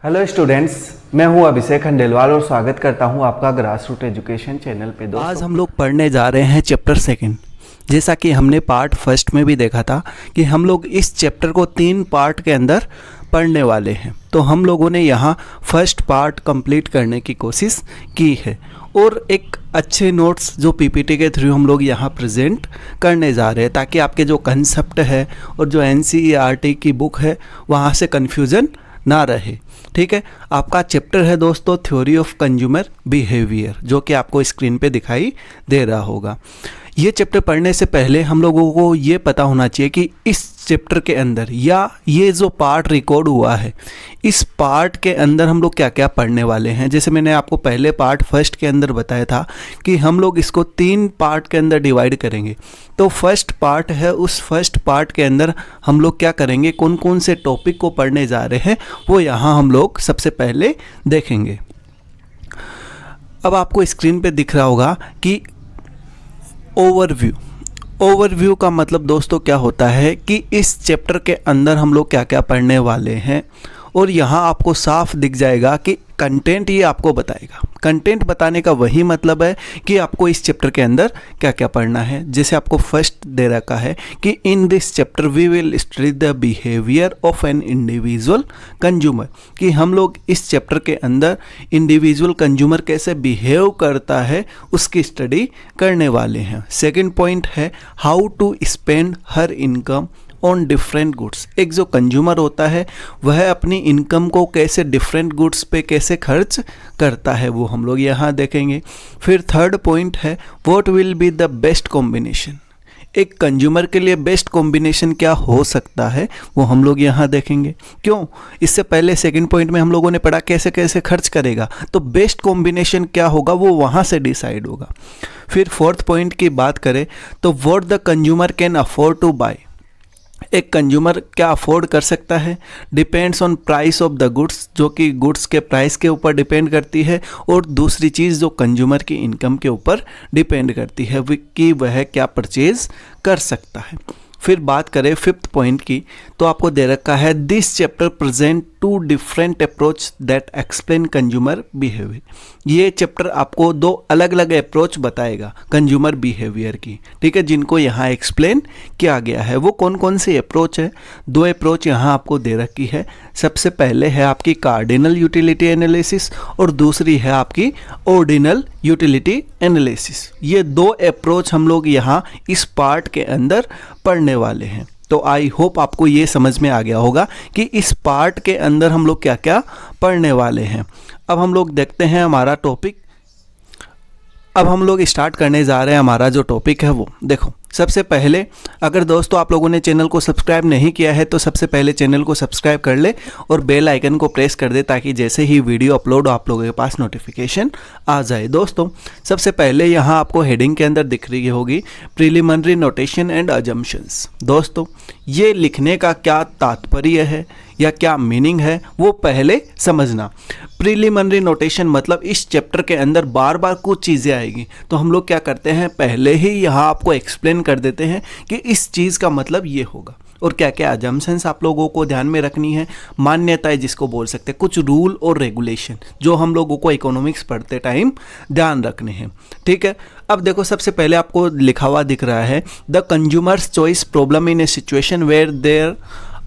Hello students, मैं हूं अभिषेक खंडेलवाल और स्वागत करता हूं आपका ग्रास रूट एजुकेशन चैनल पे। दोस्तों, आज हम लोग पढ़ने जा रहे हैं चैप्टर सेकंड। जैसा कि हमने पार्ट फर्स्ट में भी देखा था कि हम लोग इस चैप्टर को 3 पार्ट के अंदर पढ़ने वाले हैं। तो हम लोगों ने यहाँ फर्स्ट पार्ट कंप्लीट करने की कोशिश की है और एक अच्छे नोट्स जो पीपीटी के थ्रू हम लोग यहाँ प्रेजेंट करने जा रहे हैं, ताकि आपके जो कंसेप्ट है और जो एनसीईआरटी की बुक है वहाँ से कन्फ्यूज़न ना रहे। ठीक है, आपका चैप्टर है दोस्तों थ्योरी ऑफ कंज्यूमर बिहेवियर, जो कि आपको स्क्रीन पे दिखाई दे रहा होगा। ये चैप्टर पढ़ने से पहले हम लोगों को ये पता होना चाहिए कि इस चैप्टर के अंदर या ये जो पार्ट रिकॉर्ड हुआ है, इस पार्ट के अंदर हम लोग क्या क्या पढ़ने वाले हैं। जैसे मैंने आपको पहले पार्ट फर्स्ट के अंदर बताया था कि हम लोग इसको 3 पार्ट के अंदर डिवाइड करेंगे। तो फर्स्ट पार्ट है, उस फर्स्ट पार्ट के अंदर हम लोग क्या करेंगे, कौन कौन से टॉपिक को पढ़ने जा रहे हैं वो यहाँ हम लोग सबसे पहले देखेंगे। अब आपको स्क्रीन पे दिख रहा होगा कि ओवरव्यू का मतलब दोस्तों क्या होता है कि इस चैप्टर के अंदर हम लोग क्या क्या पढ़ने वाले हैं, और यहाँ आपको साफ दिख जाएगा कि कंटेंट ये आपको बताएगा। कंटेंट बताने का वही मतलब है कि आपको इस चैप्टर के अंदर क्या क्या पढ़ना है। जैसे आपको फर्स्ट दे रखा है कि in this chapter we will study the behaviour of an individual consumer, कि हम लोग इस चैप्टर के अंदर इंडिविजुअल कंज्यूमर कैसे बिहेव करता है उसकी स्टडी करने वाले हैं। सेकंड पॉइंट है how to spend her income on different goods. एक जो कंज्यूमर होता है वह अपनी इनकम को कैसे डिफरेंट गुड्स पे कैसे खर्च करता है, वो हम लोग यहाँ देखेंगे। फिर थर्ड पॉइंट है what will be the best combination. एक कंज्यूमर के लिए बेस्ट कॉम्बिनेशन क्या हो सकता है वो हम लोग यहाँ देखेंगे। क्यों, इससे पहले सेकंड पॉइंट में हम लोगों ने पढ़ा कैसे कैसे खर्च करेगा, तो बेस्ट कॉम्बिनेशन क्या होगा वो वहाँ से डिसाइड होगा। फिर फोर्थ पॉइंट की बात करें तो what the consumer can afford to buy. एक कंज्यूमर क्या अफोर्ड कर सकता है, depends on price of the goods, जो कि गुड्स के प्राइस के ऊपर डिपेंड करती है, और दूसरी चीज़ जो कंज्यूमर की इनकम के ऊपर डिपेंड करती है कि वह क्या परचेज कर सकता है। फिर बात करें फिफ्थ पॉइंट की, तो आपको दे रखा है this chapter present 2 different approach that explain consumer behaviour. ये चैप्टर आपको 2 अलग अलग अप्रोच बताएगा कंज्यूमर बिहेवियर की, ठीक है, जिनको यहाँ एक्सप्लेन किया गया है। वो कौन कौन सी अप्रोच है, 2 अप्रोच यहाँ आपको दे रखी है। सबसे पहले है आपकी कार्डिनल यूटिलिटी एनालिसिस और दूसरी है आपकी ऑर्डिनल यूटिलिटी एनालिसिस। ये 2 अप्रोच हम लोग यहाँ इस पार्ट के अंदर पढ़ने वाले हैं। तो आई होप आपको ये समझ में आ गया होगा कि इस पार्ट के अंदर हम लोग क्या क्या पढ़ने वाले हैं। अब हम लोग देखते हैं हमारा टॉपिक। अब हम लोग स्टार्ट करने जा रहे हैं। हमारा जो टॉपिक है वो देखो, सबसे पहले अगर दोस्तों आप लोगों ने चैनल को सब्सक्राइब नहीं किया है तो सबसे पहले चैनल को सब्सक्राइब कर ले और बेल आइकन को प्रेस कर दे, ताकि जैसे ही वीडियो अपलोड हो आप लोगों के पास नोटिफिकेशन आ जाए। दोस्तों सबसे पहले यहाँ आपको हेडिंग के अंदर दिख रही होगी प्रीलिमिनरी नोटेशन एंड अजम्पशंस। दोस्तों ये लिखने का क्या तात्पर्य है या क्या मीनिंग है वो पहले समझना। प्रीलिमिनरी नोटेशन मतलब इस चैप्टर के अंदर बार बार कुछ चीज़ें आएगी, तो हम लोग क्या करते हैं पहले ही यहाँ आपको एक्सप्लेन कर देते हैं कि इस चीज़ का मतलब ये होगा, और क्या क्या अजम्पशंस आप लोगों को ध्यान में रखनी है, मान्यताएं जिसको बोल सकते हैं, कुछ रूल और रेगुलेशन जो हम लोगों को इकोनॉमिक्स पढ़ते टाइम ध्यान रखने हैं। ठीक है, अब देखो सबसे पहले आपको लिखा हुआ दिख रहा है the consumers choice problem in a situation where there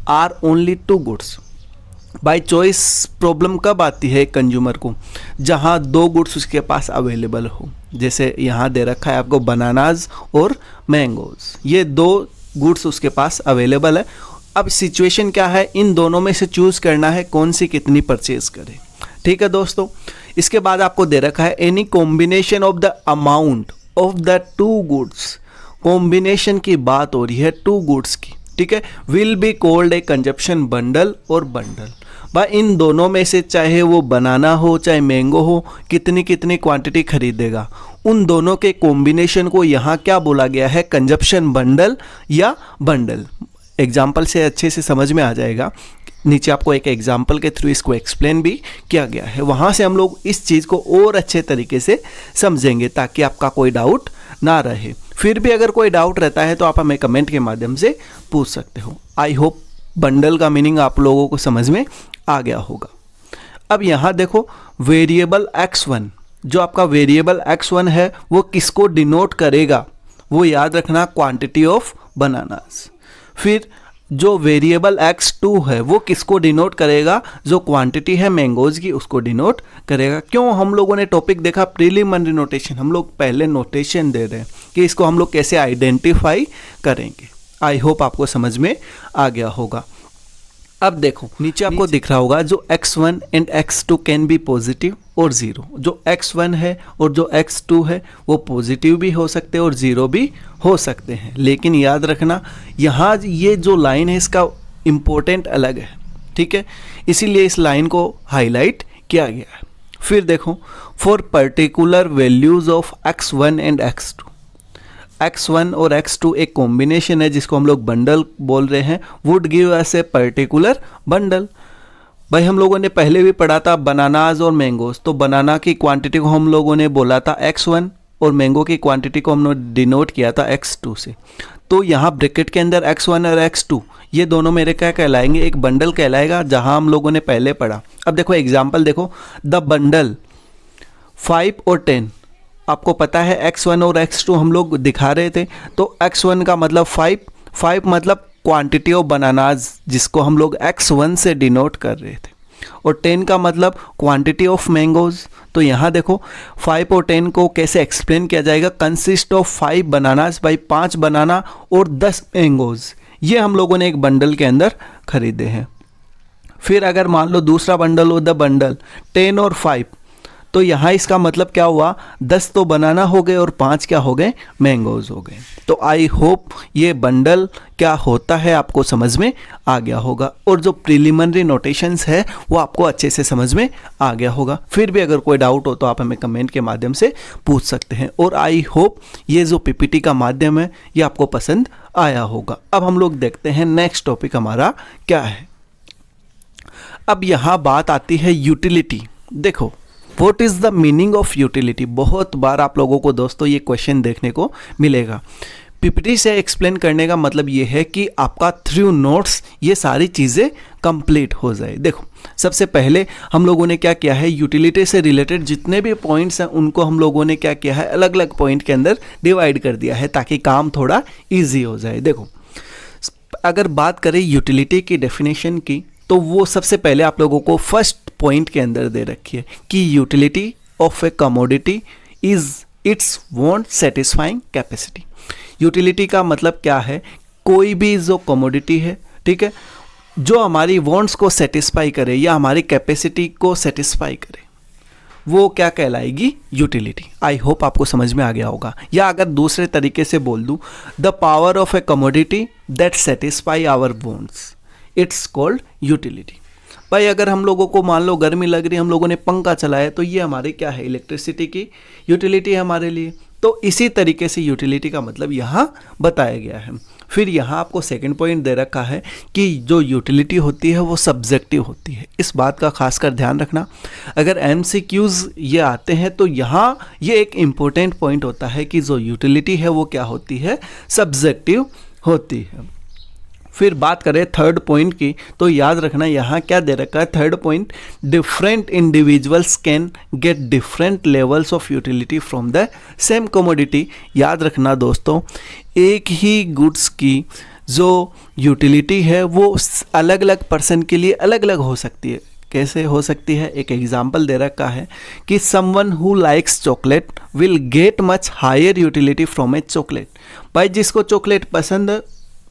are only 2 goods. बाई चॉइस प्रॉब्लम कब आती है कंज्यूमर को, जहाँ 2 गुड्स उसके पास अवेलेबल हो। जैसे यहाँ दे रखा है आपको बनानाज और मैंगोज, ये 2 गुड्स उसके पास अवेलेबल है। अब सिचुएशन क्या है, इन दोनों में से चूज़ करना है कौन सी कितनी परचेज करे। ठीक है दोस्तों, इसके बाद आपको दे रखा है any combination of the amount of the 2 goods. Combination की बात हो रही है 2 गुड्स की, ठीक है, will be called a consumption bundle और बंडल। भाई इन दोनों में से चाहे वो बनाना हो चाहे मैंगो हो, कितनी कितनी क्वांटिटी खरीदेगा, उन दोनों के कॉम्बिनेशन को यहाँ क्या बोला गया है, कंजप्शन बंडल या बंडल। एग्जाम्पल से अच्छे से समझ में आ जाएगा। नीचे आपको एक एग्जाम्पल के थ्रू इसको एक्सप्लेन भी किया गया है, वहाँ से हम लोग इस चीज़ को और अच्छे तरीके से समझेंगे ताकि आपका कोई डाउट ना रहे। फिर भी अगर कोई डाउट रहता है तो आप हमें कमेंट के माध्यम से पूछ सकते हो। आई होप बंडल का मीनिंग आप लोगों को समझ में आ गया होगा। अब यहाँ देखो वेरिएबल x1, जो आपका वेरिएबल x1 है वो किसको डिनोट करेगा, वो याद रखना क्वांटिटी ऑफ बनानास। फिर जो वेरिएबल x2 है वो किसको डिनोट करेगा, जो क्वांटिटी है मैंगोज की उसको डिनोट करेगा। क्यों हम लोगों ने टॉपिक देखा प्रीलिमिनरी नोटेशन, हम लोग पहले नोटेशन दे रहे हैं कि इसको हम लोग कैसे आइडेंटिफाई करेंगे। आई होप आपको समझ में आ गया होगा। अब देखो नीचे आपको दिख रहा होगा जो x1 and x2 can be positive और ज़ीरो। जो x1 है और जो x2 है वो पॉजिटिव भी हो सकते हैं और ज़ीरो भी हो सकते हैं। लेकिन याद रखना यहाँ ये जो लाइन है इसका इम्पोर्टेंट अलग है, ठीक है, इसीलिए इस लाइन को हाईलाइट किया गया है। फिर देखो for particular values of x1 and x2, x1 और x2 एक कॉम्बिनेशन है जिसको हम लोग बंडल बोल रहे हैं, would give us a particular bundle. भाई हम लोगों ने पहले भी पढ़ा था बनानाज और मैंगोज, तो बनाना की क्वांटिटी को हम लोगों ने बोला था x1 और मैंगो की क्वांटिटी को हमने डिनोट किया था x2 से। तो यहाँ ब्रैकेट के अंदर x1 और x2 ये दोनों मेरे क्या कहलाएंगे, एक बंडल कहलाएगा, जहाँ हम लोगों ने पहले पढ़ा। अब देखो एग्जाम्पल देखो, द बंडल 5 और 10, आपको पता है x1 और x2 हम लोग दिखा रहे थे, तो x1 का मतलब 5 मतलब क्वांटिटी ऑफ बनानाज जिसको हम लोग x1 से डिनोट कर रहे थे, और 10 का मतलब क्वांटिटी ऑफ मैंगोज। तो यहाँ देखो 5 और 10 को कैसे एक्सप्लेन किया जाएगा, कंसिस्ट ऑफ 5 बनानाज बाई 5 बनाना और 10 मैंगोज। ये हम लोगों ने एक बंडल के अंदर खरीदे हैं। फिर अगर मान लो दूसरा बंडल हो द बंडल 10 और 5, तो यहाँ इसका मतलब क्या हुआ, 10 तो बनाना हो गए और 5 क्या हो गए, मैंगोज हो गए। तो आई होप ये बंडल क्या होता है आपको समझ में आ गया होगा, और जो प्रीलिमिनरी नोटेशंस है वो आपको अच्छे से समझ में आ गया होगा। फिर भी अगर कोई डाउट हो तो आप हमें कमेंट के माध्यम से पूछ सकते हैं। और आई होप ये जो पीपीटी का माध्यम है ये आपको पसंद आया होगा। अब हम लोग देखते हैं नेक्स्ट टॉपिक हमारा क्या है। अब यहाँ बात आती है यूटिलिटी। देखो what is the meaning of utility, बहुत बार आप लोगों को दोस्तों ये क्वेश्चन देखने को मिलेगा। पीपीटी से एक्सप्लेन करने का मतलब ये है कि आपका थ्रू नोट्स ये सारी चीज़ें कंप्लीट हो जाए। देखो सबसे पहले हम लोगों ने क्या किया है, यूटिलिटी से रिलेटेड जितने भी पॉइंट्स हैं उनको हम लोगों ने क्या किया है, अलग अलग पॉइंट के अंदर डिवाइड कर दिया है ताकि काम थोड़ा ईजी हो जाए। देखो अगर बात करें यूटिलिटी की डेफिनेशन की, तो वो सबसे पहले आप लोगों को फर्स्ट पॉइंट के अंदर दे रखी है कि utility of a commodity is it's want satisfying capacity. Utility का मतलब क्या है, कोई भी जो कमोडिटी है, ठीक है, जो हमारी वांट्स को सेटिस्फाई करे या हमारी कैपेसिटी को सेटिस्फाई करे, वो क्या कहलाएगी, यूटिलिटी। आई होप आपको समझ में आ गया होगा। या अगर दूसरे तरीके से बोल दूं, the power of a commodity that satisfy our wants, it's called utility. भाई अगर हम लोगों को मान लो गर्मी लग रही है, हम लोगों ने पंखा चलाया, तो ये हमारी क्या है, इलेक्ट्रिसिटी की यूटिलिटी है हमारे लिए। तो इसी तरीके से यूटिलिटी का मतलब यहाँ बताया गया है। फिर यहाँ आपको सेकंड पॉइंट दे रखा है कि जो यूटिलिटी होती है वो सब्जेक्टिव होती है। इस बात का खासकर ध्यान रखना, अगर एमसीक्यूज ये आते हैं तो यहाँ ये एक इम्पोर्टेंट पॉइंट होता है कि जो यूटिलिटी है वो क्या होती है, सब्जेक्टिव होती है। फिर बात करें थर्ड पॉइंट की, तो याद रखना यहाँ क्या दे रखा है, third point, different individuals can get different levels of utility from the same commodity. याद रखना दोस्तों, एक ही गुड्स की जो यूटिलिटी है वो अलग अलग पर्सन के लिए अलग अलग हो सकती है। कैसे हो सकती है, एक एग्जाम्पल दे रखा है कि someone who likes chocolate will get much higher utility from a chocolate. भाई जिसको चॉकलेट पसंद है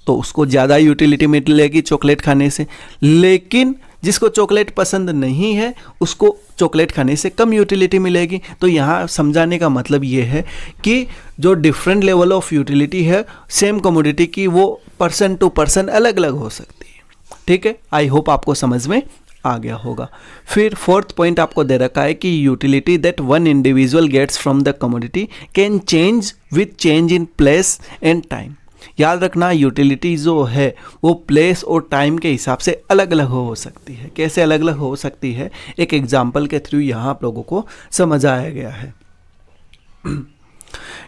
तो उसको ज़्यादा यूटिलिटी मिलेगी चॉकलेट खाने से, लेकिन जिसको चॉकलेट पसंद नहीं है उसको चॉकलेट खाने से कम यूटिलिटी मिलेगी। तो यहाँ समझाने का मतलब ये है कि जो डिफरेंट लेवल ऑफ यूटिलिटी है सेम कमोडिटी की, वो पर्सन टू पर्सन अलग अलग हो सकती है। ठीक है, आई होप आपको समझ में आ गया होगा। फिर फोर्थ पॉइंट आपको दे रखा है कि utility that one individual gets from the commodity can change with change in place and time. याद रखना, यूटिलिटी जो है वो प्लेस और टाइम के हिसाब से अलग अलग हो सकती है। कैसे अलग अलग हो सकती है, एक एग्जाम्पल के थ्रू यहाँ आप लोगों को समझाया गया है।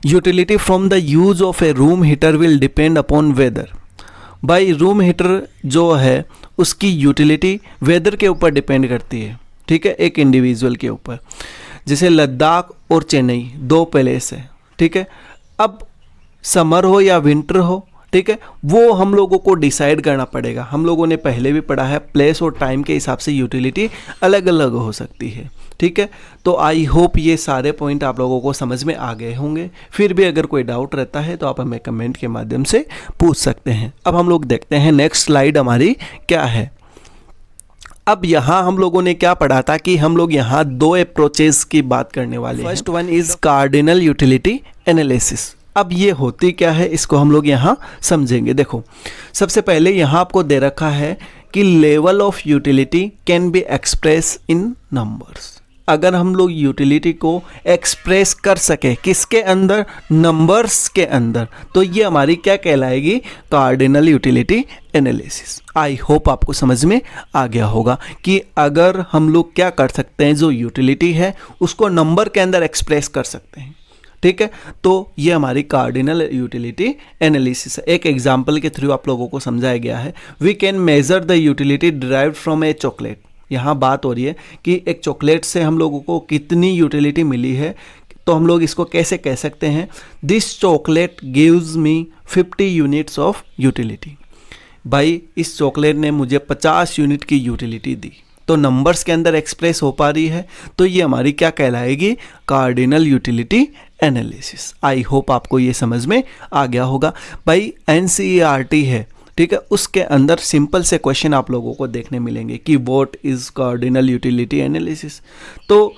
Utility from the use of A room heater will depend upon weather. भाई रूम हीटर जो है उसकी यूटिलिटी वेदर के ऊपर डिपेंड करती है। ठीक है, एक इंडिविजुअल के ऊपर। जैसे लद्दाख और चेन्नई 2 प्लेस है, ठीक है। अब समर हो या विंटर हो, ठीक है, वो हम लोगों को डिसाइड करना पड़ेगा। हम लोगों ने पहले भी पढ़ा है, प्लेस और टाइम के हिसाब से यूटिलिटी अलग अलग हो सकती है, ठीक है। तो आई होप ये सारे पॉइंट आप लोगों को समझ में आ गए होंगे। फिर भी अगर कोई डाउट रहता है तो आप हमें कमेंट के माध्यम से पूछ सकते हैं। अब हम लोग देखते हैं नेक्स्ट स्लाइड हमारी क्या है। अब यहाँ हम लोगों ने क्या पढ़ा था कि हम लोग यहाँ 2 अप्रोचेस की बात करने वाले हैं। First one is cardinal utility analysis. अब ये होती क्या है, इसको हम लोग यहाँ समझेंगे। देखो, सबसे पहले यहाँ आपको दे रखा है कि level of utility can be express in numbers. अगर हम लोग यूटिलिटी को एक्सप्रेस कर सके किसके अंदर, नंबर्स के अंदर, तो ये हमारी क्या कहलाएगी, cardinal utility analysis. I hope आपको समझ में आ गया होगा कि अगर हम लोग क्या कर सकते हैं, जो यूटिलिटी है उसको नंबर के अंदर एक्सप्रेस कर सकते हैं, ठीक है। तो ये हमारी कार्डिनल यूटिलिटी एनालिसिस है। एक एग्जांपल के थ्रू आप लोगों को समझाया गया है। We can measure the utility derived from a chocolate. यहाँ बात हो रही है कि एक चॉकलेट से हम लोगों को कितनी यूटिलिटी मिली है, तो हम लोग इसको कैसे कह सकते हैं, this chocolate gives me 50 units of utility. भाई इस चॉकलेट ने मुझे 50 यूनिट की यूटिलिटी दी, तो नंबर्स के अंदर एक्सप्रेस हो पा रही है, तो ये हमारी क्या कहलाएगी, cardinal utility analysis. I hope आपको ये समझ में आ गया होगा। भाई NCERT है, ठीक है, उसके अंदर सिंपल से क्वेश्चन आप लोगों को देखने मिलेंगे कि what is cardinal utility analysis. तो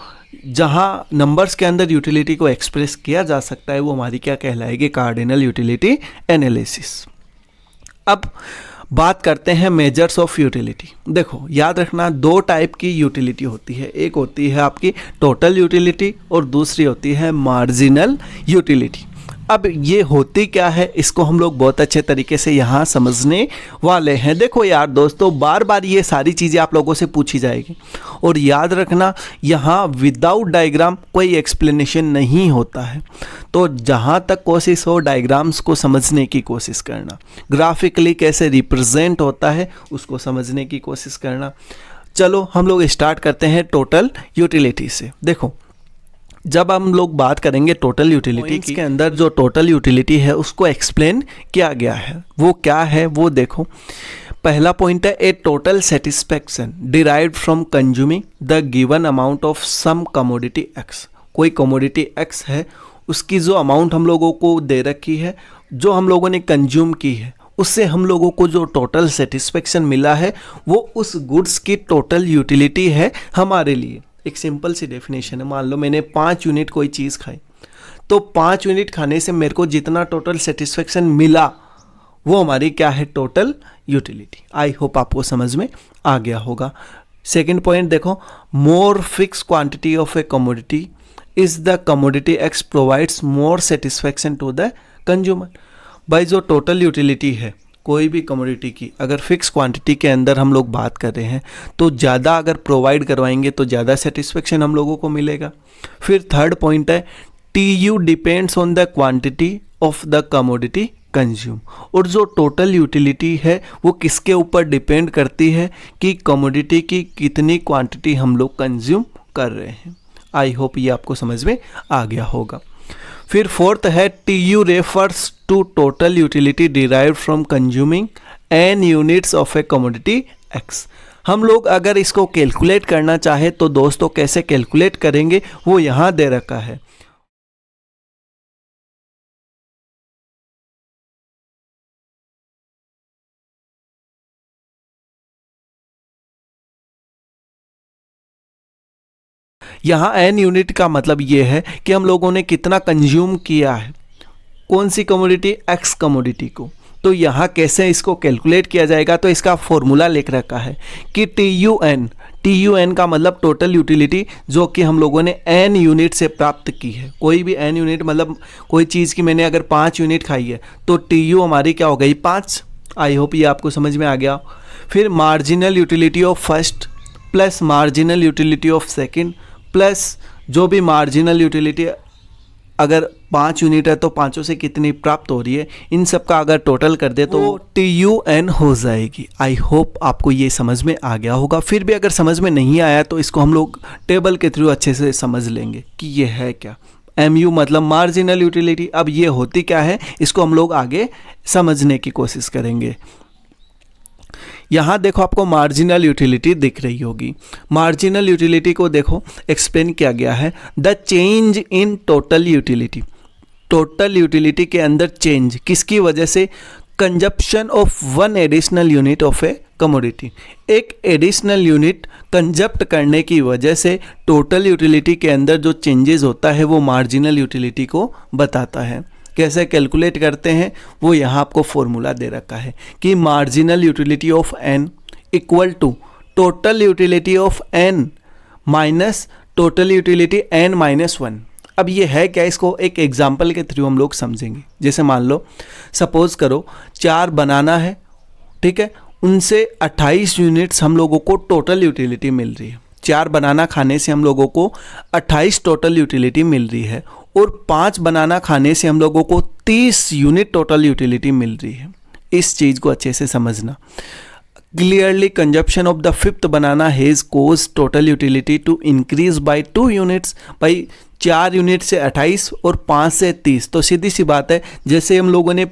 जहाँ नंबर्स के अंदर यूटिलिटी को एक्सप्रेस किया जा सकता है वो हमारी क्या कहलाएगी, कार्डिनल यूटिलिटी एनालिसिस। अब बात करते हैं मेजर्स ऑफ यूटिलिटी। देखो, याद रखना 2 टाइप की यूटिलिटी होती है। एक होती है आपकी टोटल यूटिलिटी और दूसरी होती है मार्जिनल यूटिलिटी। अब ये होती क्या है, इसको हम लोग बहुत अच्छे तरीके से यहाँ समझने वाले हैं। देखो यार दोस्तों, बार बार ये सारी चीज़ें आप लोगों से पूछी जाएगी और याद रखना यहाँ विदाउट डायग्राम कोई एक्सप्लेनेशन नहीं होता है। तो जहाँ तक कोशिश हो डायग्राम्स को समझने की कोशिश करना, ग्राफिकली कैसे रिप्रेजेंट होता है उसको समझने की कोशिश करना। चलो हम लोग स्टार्ट करते हैं टोटल यूटिलिटी से। देखो, जब हम लोग बात करेंगे टोटल यूटिलिटी के अंदर जो टोटल यूटिलिटी है उसको एक्सप्लेन किया गया है, वो क्या है वो देखो। पहला पॉइंट है, a total satisfaction derived from consuming the given amount of some commodity X. कोई कमोडिटी एक्स है, उसकी जो अमाउंट हम लोगों को दे रखी है, जो हम लोगों ने कंज्यूम की है, उससे हम लोगों को जो टोटल सेटिस्फैक्शन मिला है वो उस गुड्स की टोटल यूटिलिटी है हमारे लिए। एक सिंपल सी डेफिनेशन है, मान लो मैंने 5 यूनिट कोई चीज़ खाई, तो 5 यूनिट खाने से मेरे को जितना टोटल सेटिस्फेक्शन मिला वो हमारी क्या है, टोटल यूटिलिटी। आई होप आपको समझ में आ गया होगा। सेकंड पॉइंट देखो, more fix quantity of a commodity is the commodity X provides more satisfaction to the consumer. भाई जो टोटल यूटिलिटी है कोई भी कमोडिटी की, अगर फिक्स क्वांटिटी के अंदर हम लोग बात कर रहे हैं तो ज़्यादा अगर प्रोवाइड करवाएंगे तो ज़्यादा सेटिस्फेक्शन हम लोगों को मिलेगा। फिर थर्ड पॉइंट है, TU depends on the quantity of the commodity consume. और जो टोटल यूटिलिटी है वो किसके ऊपर डिपेंड करती है कि कमोडिटी की कितनी क्वांटिटी हम लोग कंज्यूम कर रहे हैं। आई होप ये आपको समझ में आ गया होगा। फिर फोर्थ है, TU refers to total utility derived from consuming n units of a commodity x। हम लोग अगर इसको कैलकुलेट करना चाहे तो दोस्तों कैसे कैलकुलेट करेंगे वो यहाँ दे रखा है। यहाँ n यूनिट का मतलब ये है कि हम लोगों ने कितना कंज्यूम किया है, कौन सी कमोडिटी, x कमोडिटी को। तो यहाँ कैसे इसको कैलकुलेट किया जाएगा, तो इसका फॉर्मूला लिख रखा है कि TUN का मतलब टोटल यूटिलिटी जो कि हम लोगों ने n यूनिट से प्राप्त की है। कोई भी n यूनिट मतलब कोई चीज़ की मैंने अगर 5 यूनिट खाई है तो TU हमारी क्या हो गई, 5। आई होप ये आपको समझ में आ गया। फिर marginal utility of first plus marginal utility of second plus जो भी मार्जिनल यूटिलिटी अगर 5 यूनिट है तो पाँचों से कितनी प्राप्त हो रही है, इन सब का अगर टोटल कर दे तो TUN हो जाएगी। आई होप आपको ये समझ में आ गया होगा। फिर भी अगर समझ में नहीं आया तो इसको हम लोग टेबल के थ्रू अच्छे से समझ लेंगे कि ये है क्या। MU मतलब मार्जिनल यूटिलिटी। अब ये होती क्या है इसको हम लोग आगे समझने की कोशिश करेंगे। यहाँ देखो आपको मार्जिनल यूटिलिटी दिख रही होगी। मार्जिनल यूटिलिटी को देखो एक्सप्लेन किया गया है, the change in total utility. Total utility के अंदर चेंज किसकी वजह से, consumption of 1 additional unit of a commodity. एक एडिशनल यूनिट कंजप्ट करने की वजह से टोटल यूटिलिटी के अंदर जो चेंजेस होता है वो मार्जिनल यूटिलिटी को बताता है। कैसे कैलकुलेट करते हैं वो यहाँ आपको फॉर्मूला दे रखा है कि marginal utility of n equal to total utility of n minus total utility n minus 1। अब ये है क्या, इसको एक एग्जांपल के थ्रू हम लोग समझेंगे। जैसे मान लो सपोज करो 4 बनाना है, ठीक है, उनसे 28 यूनिट्स हम लोगों को टोटल यूटिलिटी मिल रही है। 4 बनाना खाने से हम लोगों को 28 टोटल यूटिलिटी मिल रही है और 5 बनाना खाने से हम लोगों को 30 यूनिट टोटल यूटिलिटी मिल रही है। इस चीज़ को अच्छे से समझना। Clearly consumption of the 5th banana has caused total utility to increase by 2 units. भाई 4 यूनिट से 28 और 5 से 30, तो सीधी सी बात है, जैसे हम लोगों ने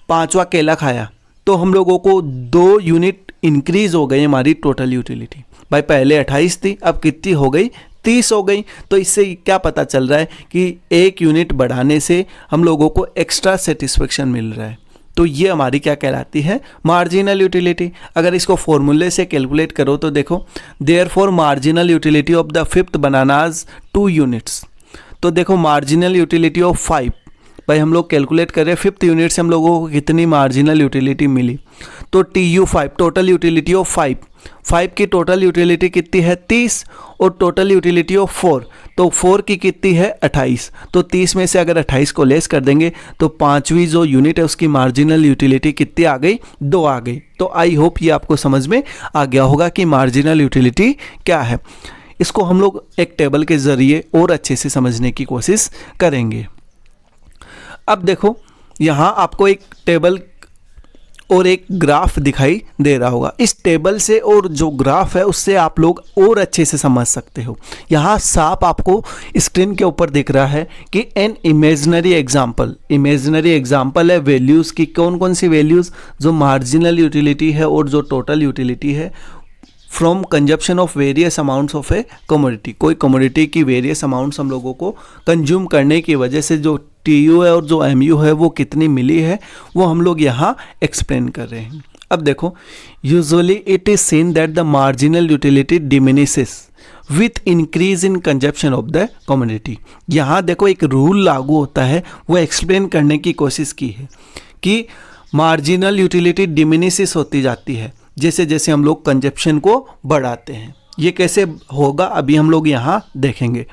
5वां केला खाया तो हम लोगों को 2 यूनिट इंक्रीज हो गई हमारी टोटल यूटिलिटी। भाई पहले 28 थी, अब कितनी हो गई, 30 हो गई। तो इससे क्या पता चल रहा है कि 1 यूनिट बढ़ाने से हम लोगों को एक्स्ट्रा सेटिस्फेक्शन मिल रहा है। तो ये हमारी क्या कहलाती है, मार्जिनल यूटिलिटी। अगर इसको फॉर्मूले से कैलकुलेट करो तो देखो, therefore marginal utility of the 5th bananas 2 units. तो देखो मार्जिनल यूटिलिटी ऑफ 5, भाई हम लोग कैलकुलेट कर रहे हैं 5th यूनिट से हम लोगों को कितनी मार्जिनल यूटिलिटी मिली, तो TU5 टोटल यूटिलिटी ऑफ 5 की टोटल यूटिलिटी कितनी है 30 और टोटल यूटिलिटी ऑफ 4, तो 4 की कितनी है 28। तो 30 में से अगर 28 को लेस कर देंगे तो 5वीं जो यूनिट है उसकी मार्जिनल यूटिलिटी कितनी आ गई, 2 आ गई। तो आई होप ये आपको समझ में आ गया होगा कि मार्जिनल यूटिलिटी क्या है। इसको हम लोग एक टेबल के ज़रिए और अच्छे से समझने की कोशिश करेंगे। अब देखो यहाँ आपको एक टेबल और एक ग्राफ दिखाई दे रहा होगा। इस टेबल से और जो ग्राफ है उससे आप लोग और अच्छे से समझ सकते हो। यहाँ साफ आपको स्क्रीन के ऊपर दिख रहा है कि एन इमेजिनरी एग्जाम्पल है वैल्यूज़ की। कौन कौन सी वैल्यूज़, जो मार्जिनल यूटिलिटी है और जो टोटल यूटिलिटी है, from consumption of various amounts of a commodity. कोई कमोडिटी की वेरियस अमाउंट्स हम लोगों को कंज्यूम करने की वजह से जो TU है और जो MU है वो कितनी मिली है वो हम लोग यहाँ एक्सप्लेन कर रहे हैं। अब देखो, usually it is seen that the marginal utility diminishes with increase in consumption of the commodity. यहाँ देखो एक रूल लागू होता है, वो एक्सप्लेन करने की कोशिश की है कि मार्जिनल यूटिलिटी डिमिनिसेस होती जाती है जैसे जैसे हम लोग कंजप्शन को बढ़ाते हैं। ये कैसे होगा अभी हम लोग यहाँ देखेंगे।